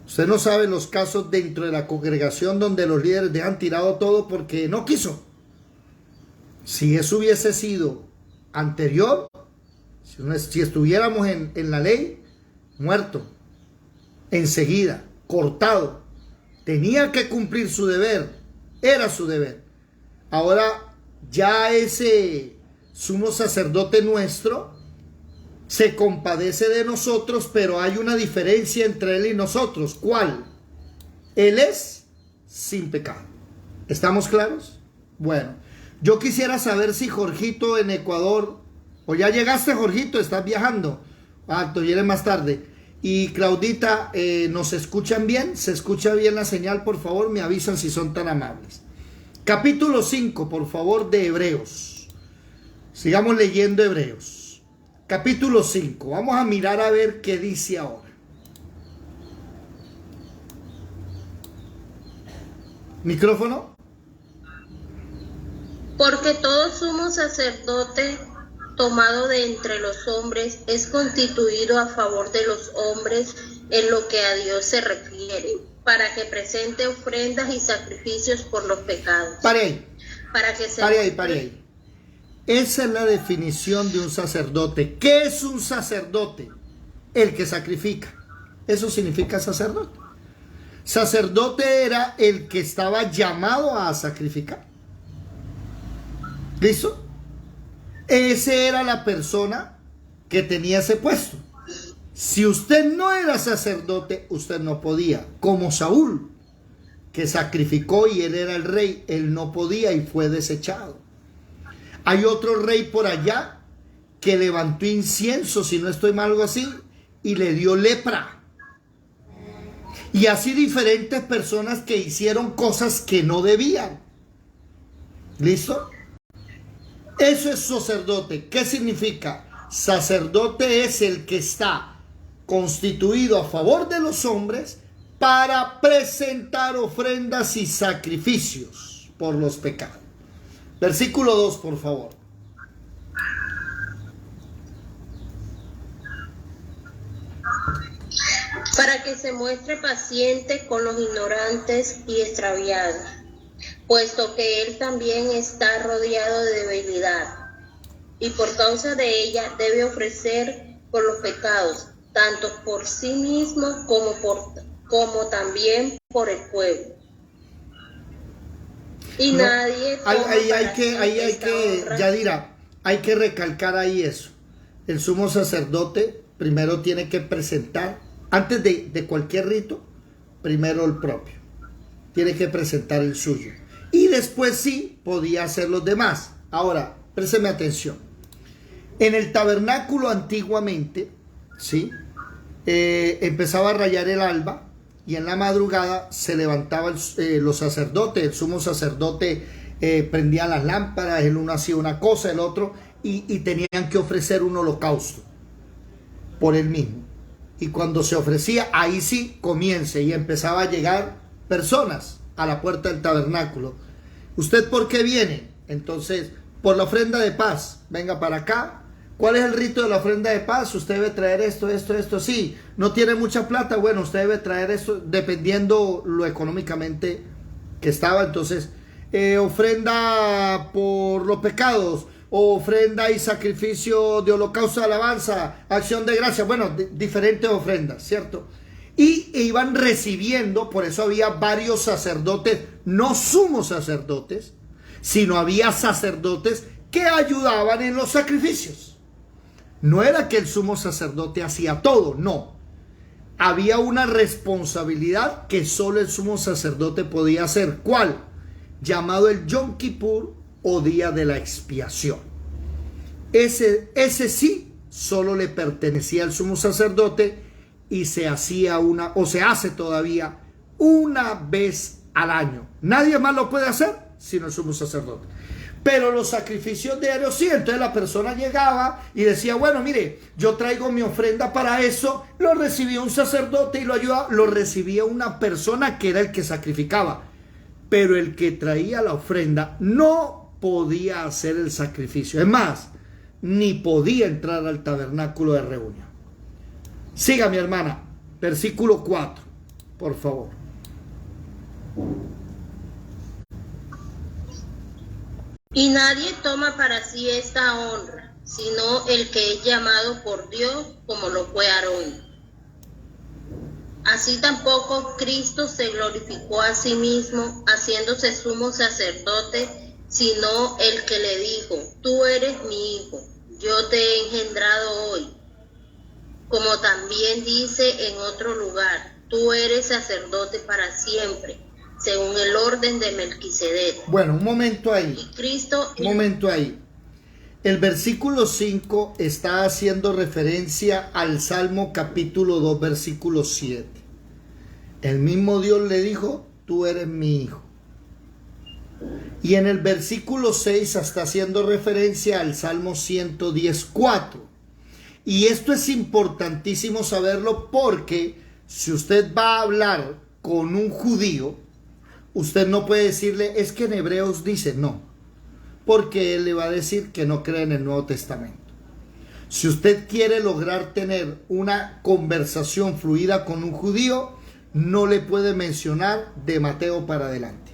Usted no sabe los casos dentro de la congregación donde los líderes dejan tirado todo porque no quiso. Si eso hubiese sido anterior, si estuviéramos en la ley, muerto, enseguida, cortado, tenía que cumplir su deber, era su deber. Ahora ya ese sumo sacerdote nuestro se compadece de nosotros, pero hay una diferencia entre él y nosotros. ¿Cuál? Él es sin pecado. ¿Estamos claros? Bueno, yo quisiera saber si Jorgito en Ecuador, o ya llegaste, Jorgito, estás viajando. Ah, tú vienes más tarde. Y Claudita, ¿nos escuchan bien? ¿Se escucha bien la señal? Por favor, me avisan si son tan amables. Capítulo 5, por favor, de Hebreos. Sigamos leyendo Hebreos. Capítulo 5. Vamos a mirar a ver qué dice ahora. ¿Micrófono? Porque todo sumo sacerdote tomado de entre los hombres es constituido a favor de los hombres en lo que a Dios se refiere, para que presente ofrendas y sacrificios por los pecados. Pare ahí. Pare ahí. Esa es la definición de un sacerdote. ¿Qué es un sacerdote? El que sacrifica. Eso significa sacerdote. Sacerdote era el que estaba llamado a sacrificar. ¿Listo? Ese era la persona que tenía ese puesto. Si usted no era sacerdote, usted no podía. Como Saúl, que sacrificó y él era el rey, él no podía y fue desechado. Hay otro rey por allá que levantó incienso, si no estoy mal, algo así, y le dio lepra. Y así diferentes personas que hicieron cosas que no debían. ¿Listo? Eso es sacerdote. ¿Qué significa? Sacerdote es el que está constituido a favor de los hombres para presentar ofrendas y sacrificios por los pecados. Versículo 2, por favor. Para que se muestre paciente con los ignorantes y extraviados, puesto que él también está rodeado de debilidad, y por causa de ella debe ofrecer por los pecados, tanto por sí mismo como también por el pueblo. Y no, nadie hay que recalcar ahí eso. El sumo sacerdote primero tiene que presentar, antes de cualquier rito, primero el propio. Tiene que presentar el suyo. Y después sí podía hacer los demás. Ahora, présteme atención. En el tabernáculo antiguamente, ¿sí? empezaba a rayar el alba y en la madrugada se levantaban los sacerdotes, el sumo sacerdote prendía las lámparas, el uno hacía una cosa, el otro, y tenían que ofrecer un holocausto por él mismo. Y cuando se ofrecía, ahí sí comience y empezaba a llegar personas a la puerta del tabernáculo. ¿Usted por qué viene? Entonces, por la ofrenda de paz, venga para acá. ¿Cuál es el rito de la ofrenda de paz? Usted debe traer esto. Sí, no tiene mucha plata, bueno, usted debe traer esto, dependiendo lo económicamente que estaba. Entonces, ofrenda por los pecados, ofrenda y sacrificio de holocausto de alabanza, acción de gracia, bueno, diferentes ofrendas, ¿cierto? Y iban recibiendo, por eso había varios sacerdotes, no sumos sacerdotes, sino había sacerdotes que ayudaban en los sacrificios. No era que el sumo sacerdote hacía todo, no. Había una responsabilidad que solo el sumo sacerdote podía hacer. ¿Cuál? Llamado el Yom Kippur o día de la expiación. Ese sí solo le pertenecía al sumo sacerdote y se hacía se hace todavía una vez al año. Nadie más lo puede hacer sino el sumo sacerdote. Pero los sacrificios diarios sí, entonces la persona llegaba y decía, bueno, mire, yo traigo mi ofrenda para eso, lo recibía un sacerdote y lo ayudaba, lo recibía una persona que era el que sacrificaba, pero el que traía la ofrenda no podía hacer el sacrificio, es más, ni podía entrar al tabernáculo de reunión. Siga, mi hermana, versículo 4, por favor. Y nadie toma para sí esta honra, sino el que es llamado por Dios, como lo fue Aarón. Así tampoco Cristo se glorificó a sí mismo, haciéndose sumo sacerdote, sino el que le dijo, tú eres mi hijo, yo te he engendrado hoy. Como también dice en otro lugar, tú eres sacerdote para siempre, según el orden de Melquisedec. Bueno, un momento ahí. Y Cristo... Un momento ahí. El versículo 5 está haciendo referencia al Salmo capítulo 2, versículo 7. El mismo Dios le dijo, tú eres mi hijo. Y en el versículo 6 está haciendo referencia al Salmo 110, 4. Y esto es importantísimo saberlo porque si usted va a hablar con un judío, usted no puede decirle, es que en Hebreos dice, no, porque él le va a decir que no cree en el Nuevo Testamento. Si usted quiere lograr tener una conversación fluida con un judío, no le puede mencionar de Mateo para adelante.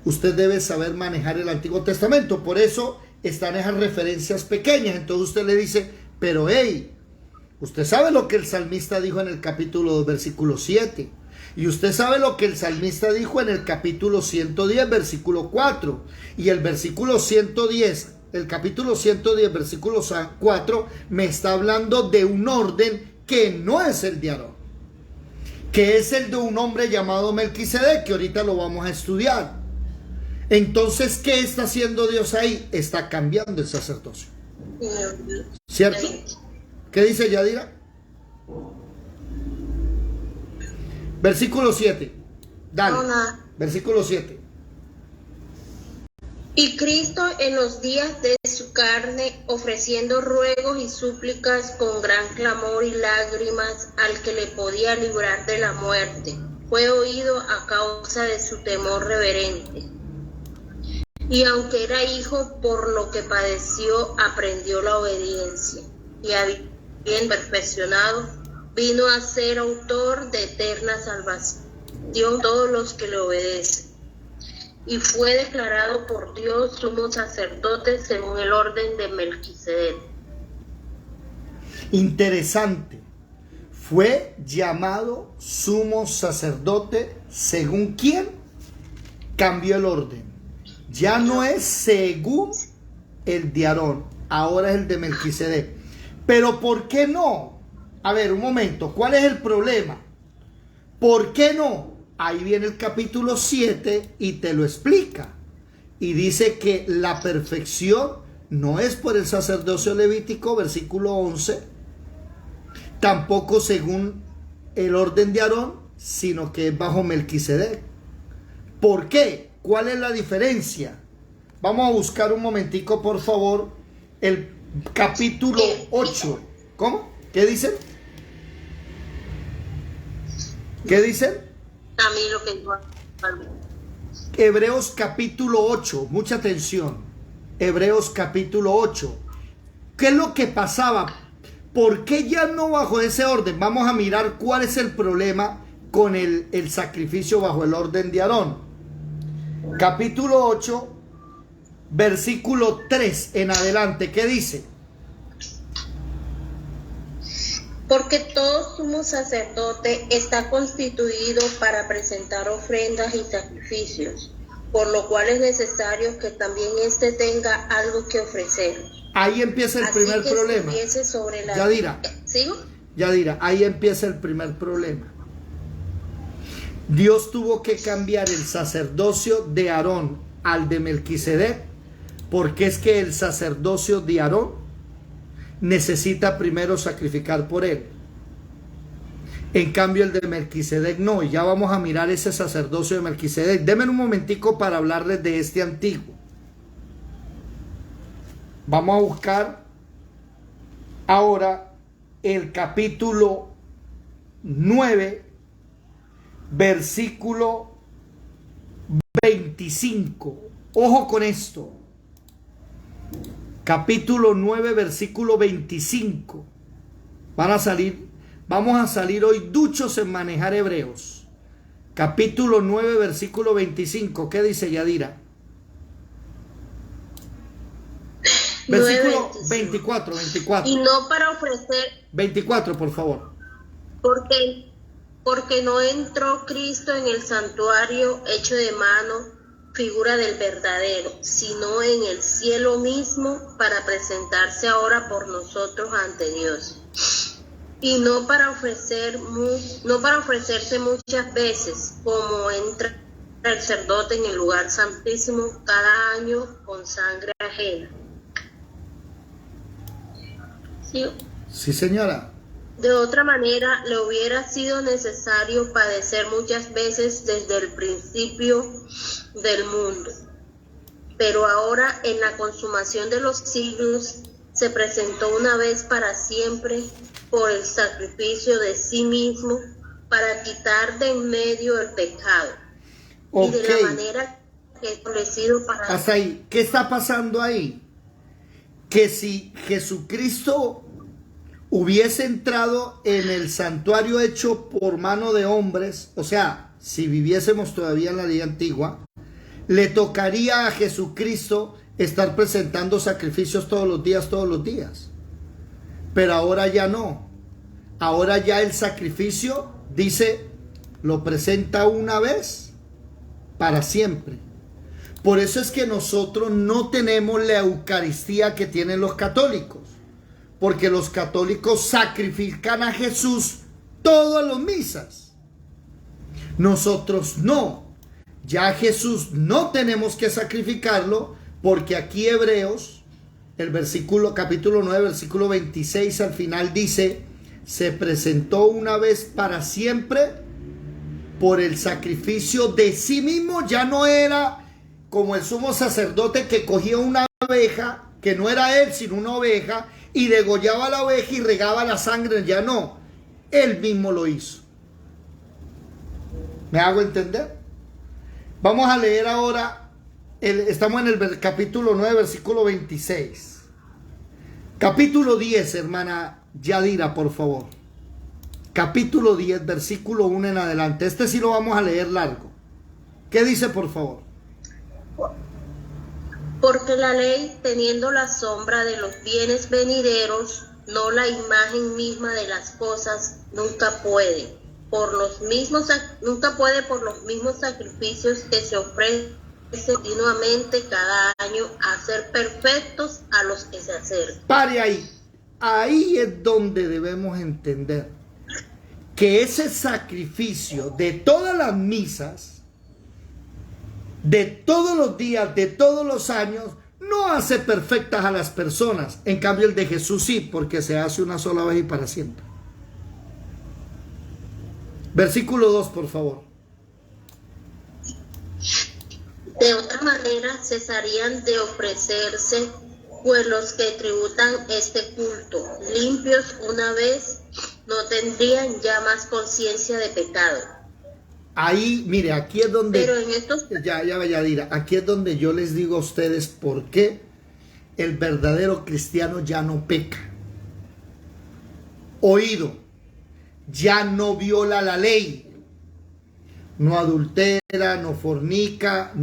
Usted debe saber manejar el Antiguo Testamento, por eso están esas referencias pequeñas. Entonces usted le dice, pero hey, usted sabe lo que el salmista dijo en el capítulo 2, versículo 7. Y usted sabe lo que el salmista dijo en el capítulo 110, versículo 4. Y el versículo 110, el capítulo 110, versículo 4, me está hablando de un orden que no es el de Aarón, que es el de un hombre llamado Melquisedec, que ahorita lo vamos a estudiar. Entonces, ¿qué está haciendo Dios ahí? Está cambiando el sacerdocio. ¿Cierto? ¿Qué dice Yadira? Versículo 7. Dale. Versículo 7. Y Cristo en los días de su carne, ofreciendo ruegos y súplicas con gran clamor y lágrimas al que le podía librar de la muerte, fue oído a causa de su temor reverente. Y aunque era hijo, por lo que padeció, aprendió la obediencia. Y habiendo perfeccionado, vino a ser autor de eterna salvación a todos los que le obedecen. Y fue declarado por Dios sumo sacerdote según el orden de Melquisedec. Interesante. Fue llamado sumo sacerdote según quién cambió el orden. Ya no es según el de Aarón, ahora es el de Melquisedec. Pero ¿por qué no? A ver, un momento, ¿cuál es el problema? ¿Por qué no? Ahí viene el capítulo 7 y te lo explica. Y dice que la perfección no es por el sacerdocio levítico, versículo 11, tampoco según el orden de Aarón, sino que es bajo Melquisedec. ¿Por qué? ¿Cuál es la diferencia? Vamos a buscar un momentico, por favor, el capítulo 8. ¿Cómo? ¿Qué dicen? ¿Qué dicen? A mí lo que yo... Hebreos capítulo 8, mucha atención. Hebreos capítulo 8. ¿Qué es lo que pasaba? ¿Por qué ya no bajo ese orden? Vamos a mirar cuál es el problema con el sacrificio bajo el orden de Aarón. Capítulo 8, versículo 3 en adelante. ¿Qué dice? Porque todo sumo sacerdote está constituido para presentar ofrendas y sacrificios, por lo cual es necesario que también éste tenga algo que ofrecer. Ahí empieza el primer problema. Sobre la... Yadira, ¿Sigo? Yadira, ahí empieza el primer problema. Dios tuvo que cambiar el sacerdocio de Aarón al de Melquisedec, porque es que el sacerdocio de Aarón necesita primero sacrificar por él. En cambio el de Melquisedec no. Y ya vamos a mirar ese sacerdocio de Melquisedec. Denme un momentico para hablarles de este antiguo. Vamos a buscar ahora el capítulo 9, versículo 25. Ojo con esto. Capítulo 9, versículo 25. Vamos a salir hoy duchos en manejar hebreos. Capítulo 9, versículo 25. ¿Qué dice Yadira? Versículo 24. Y no para ofrecer... 24, por favor. Porque no entró Cristo en el santuario hecho de mano, figura del verdadero, sino en el cielo mismo, para presentarse ahora por nosotros ante Dios. Y no para ofrecerse muchas veces, como entra el sacerdote en el lugar santísimo cada año con sangre ajena. ¿Sí? Sí, señora. De otra manera, le hubiera sido necesario padecer muchas veces desde el principio del mundo. Pero ahora, en la consumación de los siglos, se presentó una vez para siempre por el sacrificio de sí mismo para quitar de en medio el pecado. Okay. Y de la manera que es establecido para... Hasta ahí. ¿Qué está pasando ahí? Que si Jesucristo hubiese entrado en el santuario hecho por mano de hombres, o sea, si viviésemos todavía en la ley antigua, le tocaría a Jesucristo estar presentando sacrificios todos los días. Pero ahora ya no. Ahora ya el sacrificio, dice, lo presenta una vez para siempre. Por eso es que nosotros no tenemos la Eucaristía que tienen los católicos. Porque los católicos sacrifican a Jesús todas las misas. Nosotros no. Ya a Jesús no tenemos que sacrificarlo, porque aquí Hebreos, el versículo, capítulo 9, versículo 26 al final dice: se presentó una vez para siempre por el sacrificio de sí mismo. Ya no era como el sumo sacerdote que cogía una oveja, que no era él sino una oveja, y degollaba la oveja y regaba la sangre. Ya no, él mismo lo hizo. ¿Me hago entender? Vamos a leer ahora, estamos en el capítulo 9, versículo 26. Capítulo 10, hermana Yadira, por favor. Capítulo 10, versículo 1 en adelante. Este sí lo vamos a leer largo. ¿Qué dice, por favor? Porque la ley, teniendo la sombra de los bienes venideros, no la imagen misma de las cosas, nunca puede por los mismos sacrificios que se ofrecen continuamente cada año, a ser perfectos a los que se acercan. Pare ahí. Ahí es donde debemos entender que ese sacrificio de todas las misas, de todos los días, de todos los años, no hace perfectas a las personas. En cambio el de Jesús sí, porque se hace una sola vez y para siempre. Versículo 2, por favor. De otra manera cesarían de ofrecerse, pues los que tributan este culto, limpios una vez, no tendrían ya más conciencia de pecado. Ahí, mire, aquí es donde... Pero en estos... Yadira, aquí es donde yo les digo a ustedes por qué el verdadero cristiano ya no peca. Oído, ya no viola la ley. No adultera, no fornica,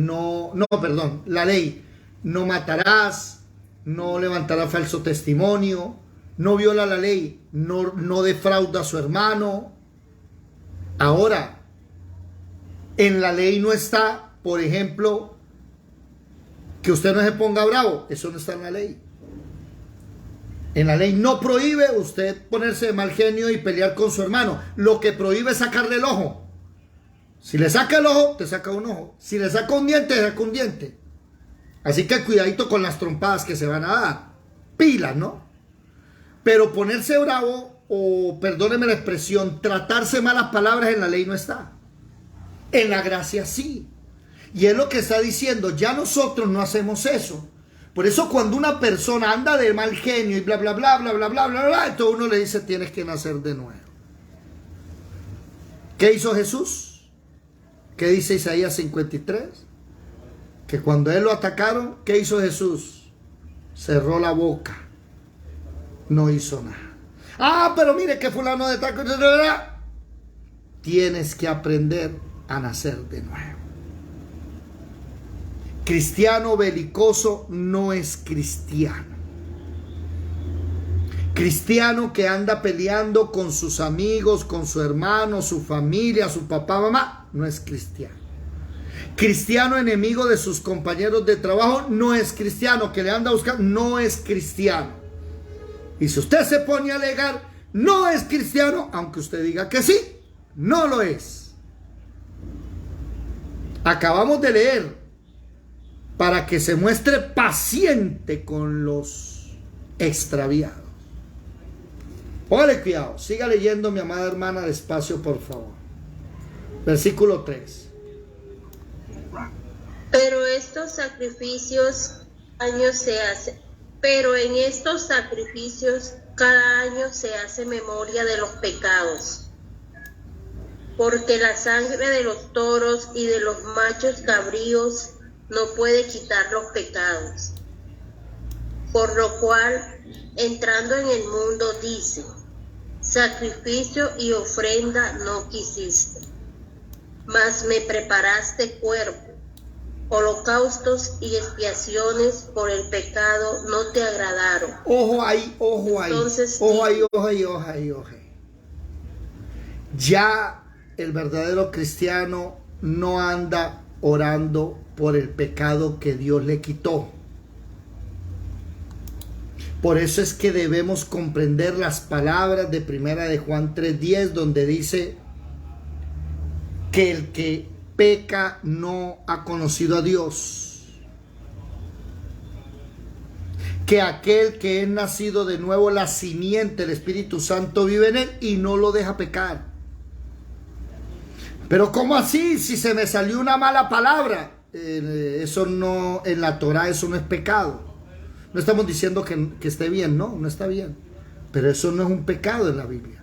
la ley. No matarás, no levantarás falso testimonio, no viola la ley, no defrauda a su hermano. Ahora, en la ley no está, por ejemplo, que usted no se ponga bravo. Eso no está en la ley. En la ley no prohíbe usted ponerse de mal genio y pelear con su hermano. Lo que prohíbe es sacarle el ojo. Si le saca el ojo, te saca un ojo. Si le saca un diente, te saca un diente. Así que cuidadito con las trompadas que se van a dar. Pilas, ¿no? Pero ponerse bravo, o perdóneme la expresión, tratarse malas palabras en la ley no está. En la gracia sí. Y es lo que está diciendo, ya nosotros no hacemos eso. Por eso cuando una persona anda de mal genio y bla, bla, bla, bla, bla, bla, bla, bla, entonces uno le dice, tienes que nacer de nuevo. ¿Qué hizo Jesús? ¿Qué dice Isaías 53? Que cuando él lo atacaron, ¿qué hizo Jesús? Cerró la boca. No hizo nada. Ah, pero mire que fulano de taco. Tienes que aprender a nacer de nuevo. Cristiano belicoso no es cristiano. Cristiano que anda peleando con sus amigos, con su hermano, su familia, su papá, mamá, no es cristiano. Cristiano enemigo de sus compañeros de trabajo no es cristiano. Que le anda buscando, no es cristiano. Y si usted se pone a alegar, no es cristiano, aunque usted diga que sí, no lo es. Acabamos de leer, para que se muestre paciente con los extraviados. Póngale cuidado, siga leyendo, mi amada hermana, despacio, por favor. Versículo 3. Pero en estos sacrificios cada año se hace memoria de los pecados, porque la sangre de los toros y de los machos cabríos no puede quitar los pecados. Por lo cual, entrando en el mundo, dice: sacrificio y ofrenda no quisiste, mas me preparaste cuerpo. Holocaustos y expiaciones por el pecado no te agradaron. Ojo ahí, ojo ahí. Entonces, ojo ahí, ojo ahí, ojo ahí, ojo ahí. Ya el verdadero cristiano no anda orando por el pecado que Dios le quitó. Por eso es que debemos comprender las palabras de Primera de Juan 3:10, donde dice que el que peca no ha conocido a Dios, que aquel que es nacido de nuevo, la simiente, el Espíritu Santo vive en él y no lo deja pecar. Pero ¿cómo así? Si se me salió una mala palabra, eso no, en la Torah eso no es pecado. No estamos diciendo que esté bien, no está bien, pero eso no es un pecado en la Biblia.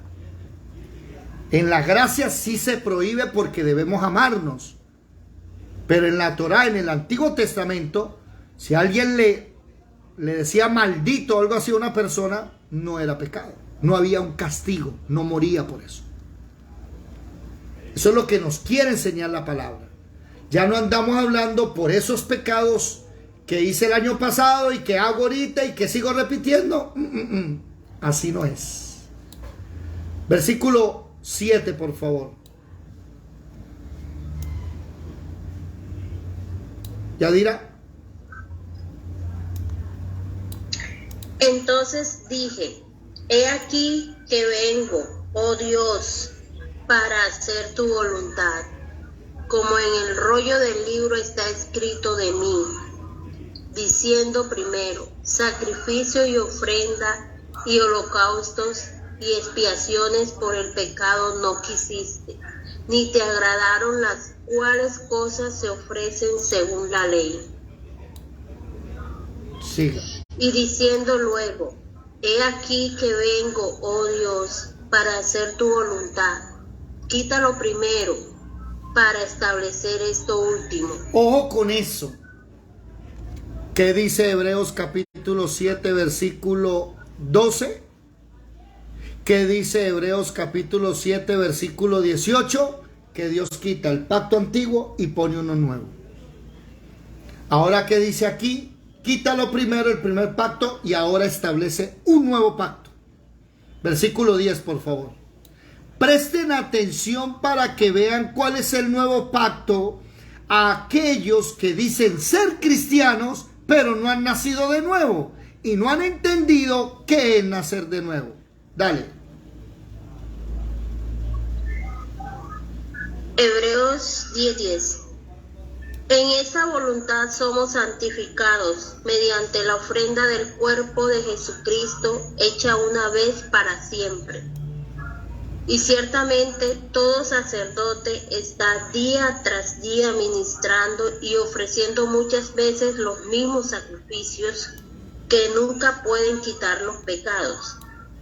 En la gracia sí se prohíbe porque debemos amarnos. Pero en la Torah, en el Antiguo Testamento, si alguien le decía maldito o algo así a una persona, no era pecado. No había un castigo, no moría por eso. Eso es lo que nos quiere enseñar la palabra. Ya no andamos hablando por esos pecados que hice el año pasado y que hago ahorita y que sigo repitiendo. Así no es. Versículo 7, por favor. Yadira. Entonces dije: he aquí que vengo, oh Dios, para hacer tu voluntad, como en el rollo del libro está escrito de mí, diciendo primero: sacrificio y ofrenda y holocaustos y expiaciones por el pecado no quisiste, ni te agradaron las cuales cosas se ofrecen según la ley. Siga. Y diciendo luego, he aquí que vengo, oh Dios, para hacer tu voluntad. Quítalo primero, para establecer esto último. Ojo con eso. ¿Qué dice Hebreos capítulo 7, versículo 12? ¿Qué dice Hebreos capítulo 7, versículo 18? Que Dios quita el pacto antiguo y pone uno nuevo. Ahora, ¿qué dice aquí? Quítalo primero, el primer pacto, y ahora establece un nuevo pacto. Versículo 10, por favor. Presten atención para que vean cuál es el nuevo pacto a aquellos que dicen ser cristianos, pero no han nacido de nuevo y no han entendido qué es nacer de nuevo. Dale. Hebreos 10:10. En esa voluntad somos santificados mediante la ofrenda del cuerpo de Jesucristo, hecha una vez para siempre. Y ciertamente todo sacerdote está día tras día ministrando y ofreciendo muchas veces los mismos sacrificios que nunca pueden quitar los pecados.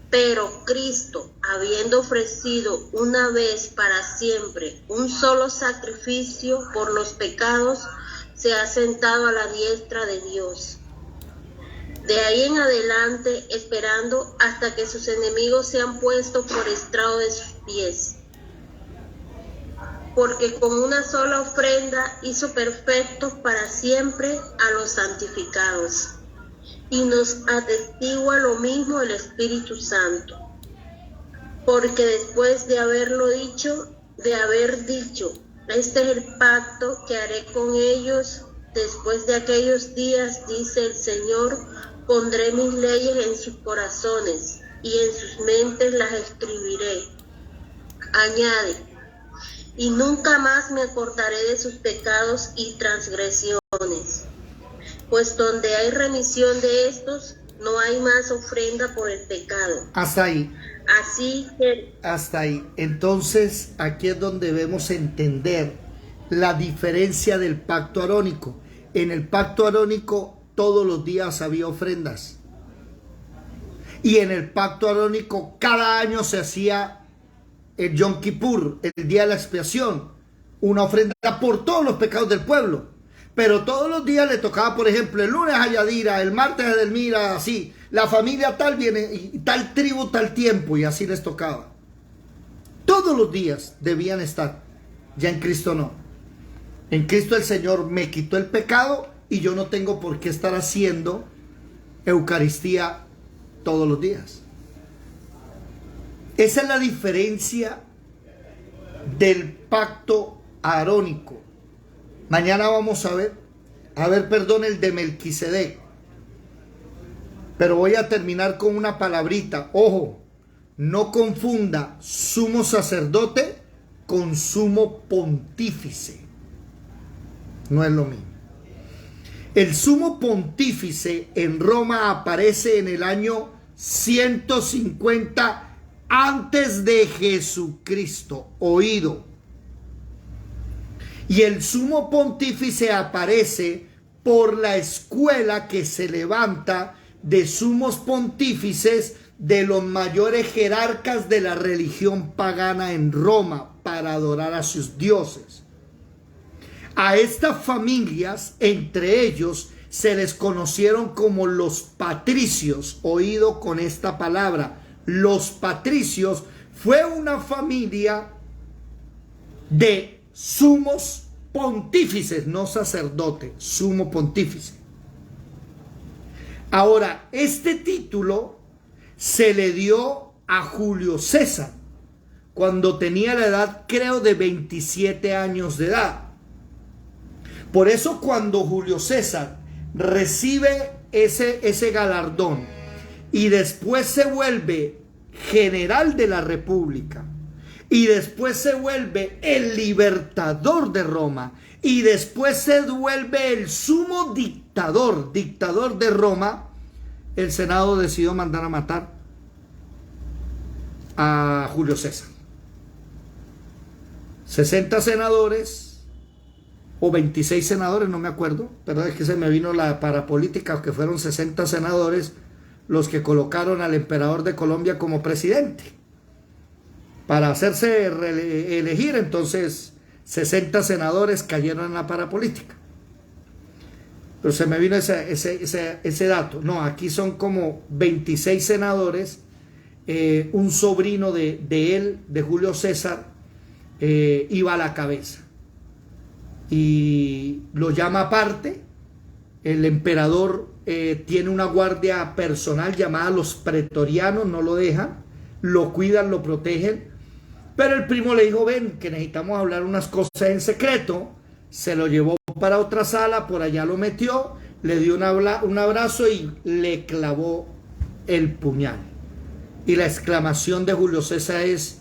Pero Cristo, habiendo ofrecido una vez para siempre un solo sacrificio por los pecados, se ha sentado a la diestra de Dios. De ahí en adelante, esperando hasta que sus enemigos sean puestos por estrado de sus pies. Porque con una sola ofrenda hizo perfectos para siempre a los santificados. Y nos atestigua lo mismo el Espíritu Santo. Porque después de haber dicho, este es el pacto que haré con ellos después de aquellos días, dice el Señor, pondré mis leyes en sus corazones y en sus mentes las escribiré. Añade, y nunca más me acordaré de sus pecados y transgresiones. Pues donde hay remisión de estos, no hay más ofrenda por el pecado. Hasta ahí. Así que... Hasta ahí. Entonces, aquí es donde debemos entender la diferencia del pacto arónico. En el pacto arónico, todos los días había ofrendas. Y en el pacto arónico, cada año se hacía el Yom Kippur, el día de la expiación, una ofrenda por todos los pecados del pueblo. Pero todos los días le tocaba, por ejemplo, el lunes a Yadira, el martes a Edelmira, así. La familia tal viene, y tal tribu, tal tiempo, y así les tocaba. Todos los días debían estar. Ya en Cristo no. En Cristo el Señor me quitó el pecado y yo no tengo por qué estar haciendo Eucaristía todos los días. Esa es la diferencia del pacto arónico. Mañana vamos a ver, el de Melquisedec. Pero voy a terminar con una palabrita. Ojo, no confunda sumo sacerdote con sumo pontífice. No es lo mismo. El sumo pontífice en Roma aparece en el año 150 antes de Jesucristo. Oído. Y el sumo pontífice aparece por la escuela que se levanta de sumos pontífices de los mayores jerarcas de la religión pagana en Roma para adorar a sus dioses. A estas familias, entre ellos, se les conocieron como los patricios. Oído con esta palabra. Los patricios fue una familia de sumos pontífices, no sacerdote, sumo pontífice. Ahora, este título se le dio a Julio César cuando tenía la edad, creo, de 27 años de edad. Por eso cuando Julio César recibe ese galardón y después se vuelve general de la República, y después se vuelve el libertador de Roma, y después se vuelve el sumo dictador de Roma, el Senado decidió mandar a matar a Julio César. 60 senadores o 26 senadores, no me acuerdo, pero es que se me vino la parapolítica, que fueron 60 senadores los que colocaron al emperador de Colombia como presidente para hacerse elegir. Entonces 60 senadores cayeron en la parapolítica, pero se me vino ese dato. No, aquí son como 26 senadores. Un sobrino de él, de Julio César, iba a la cabeza y lo llama aparte. El emperador tiene una guardia personal llamada los pretorianos, no lo dejan, lo cuidan, lo protegen, pero el primo le dijo: ven, que necesitamos hablar unas cosas en secreto. Se lo llevó para otra sala, por allá lo metió, le dio un abrazo y le clavó el puñal. Y la exclamación de Julio César es: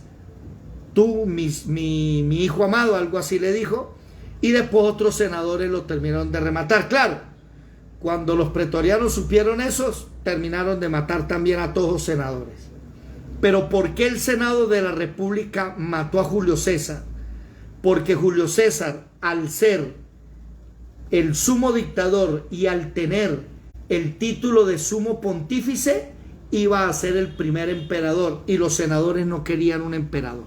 tú, mi hijo amado, algo así le dijo. Y después otros senadores lo terminaron de rematar. Claro, cuando los pretorianos supieron eso, terminaron de matar también a todos los senadores. Pero ¿por qué el Senado de la República mató a Julio César? Porque Julio César, al ser el sumo dictador y al tener el título de sumo pontífice, iba a ser el primer emperador, y los senadores no querían un emperador.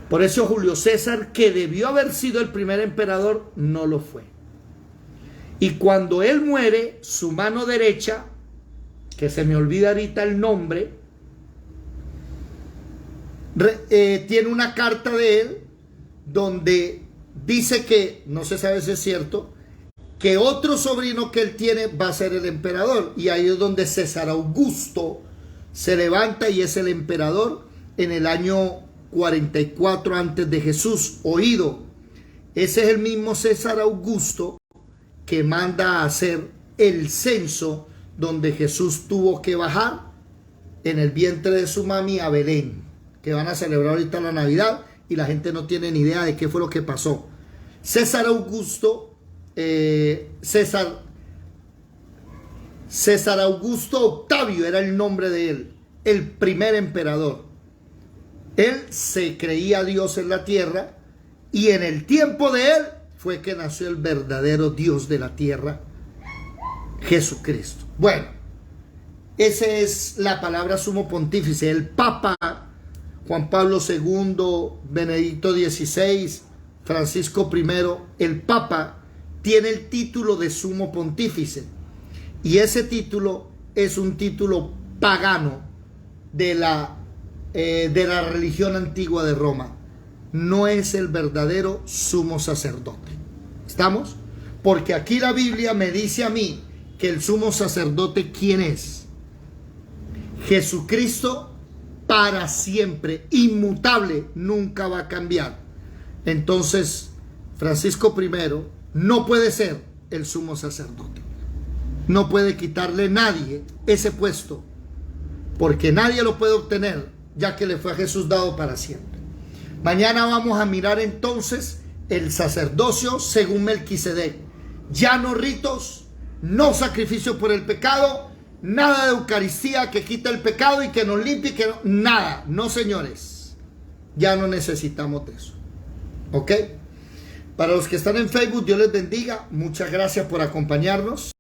Por eso Julio César, que debió haber sido el primer emperador, no lo fue. Y cuando él muere, su mano derecha, que se me olvida ahorita el nombre, tiene una carta de él donde dice que, no se sabe si es cierto, que otro sobrino que él tiene va a ser el emperador. Y ahí es donde César Augusto se levanta y es el emperador en el año 44 antes de Jesús. Oído, ese es el mismo César Augusto que manda a hacer el censo donde Jesús tuvo que bajar en el vientre de su mami a Belén, que van a celebrar ahorita la Navidad, y la gente no tiene ni idea de qué fue lo que pasó. César Augusto, César Augusto Octavio era el nombre de él, el primer emperador. Él se creía Dios en la tierra, y en el tiempo de él fue que nació el verdadero Dios de la tierra, Jesucristo. Bueno, esa es la palabra sumo pontífice. El Papa Juan Pablo II, Benedicto XVI, Francisco I, el Papa tiene el título de sumo pontífice, y ese título es un título pagano de la religión antigua de Roma. No es el verdadero sumo sacerdote. ¿Estamos? Porque aquí la Biblia me dice a mí que el sumo sacerdote, ¿quién es? Jesucristo, para siempre, inmutable, nunca va a cambiar. Entonces, Francisco I no puede ser el sumo sacerdote. No puede quitarle nadie ese puesto, porque nadie lo puede obtener, ya que le fue a Jesús dado para siempre. Mañana vamos a mirar entonces el sacerdocio según Melquisedec. Ya no ritos, no sacrificio por el pecado, nada de Eucaristía que quita el pecado y que nos limpie, nada. No, señores, ya no necesitamos de eso. ¿Ok? Para los que están en Facebook, Dios les bendiga. Muchas gracias por acompañarnos.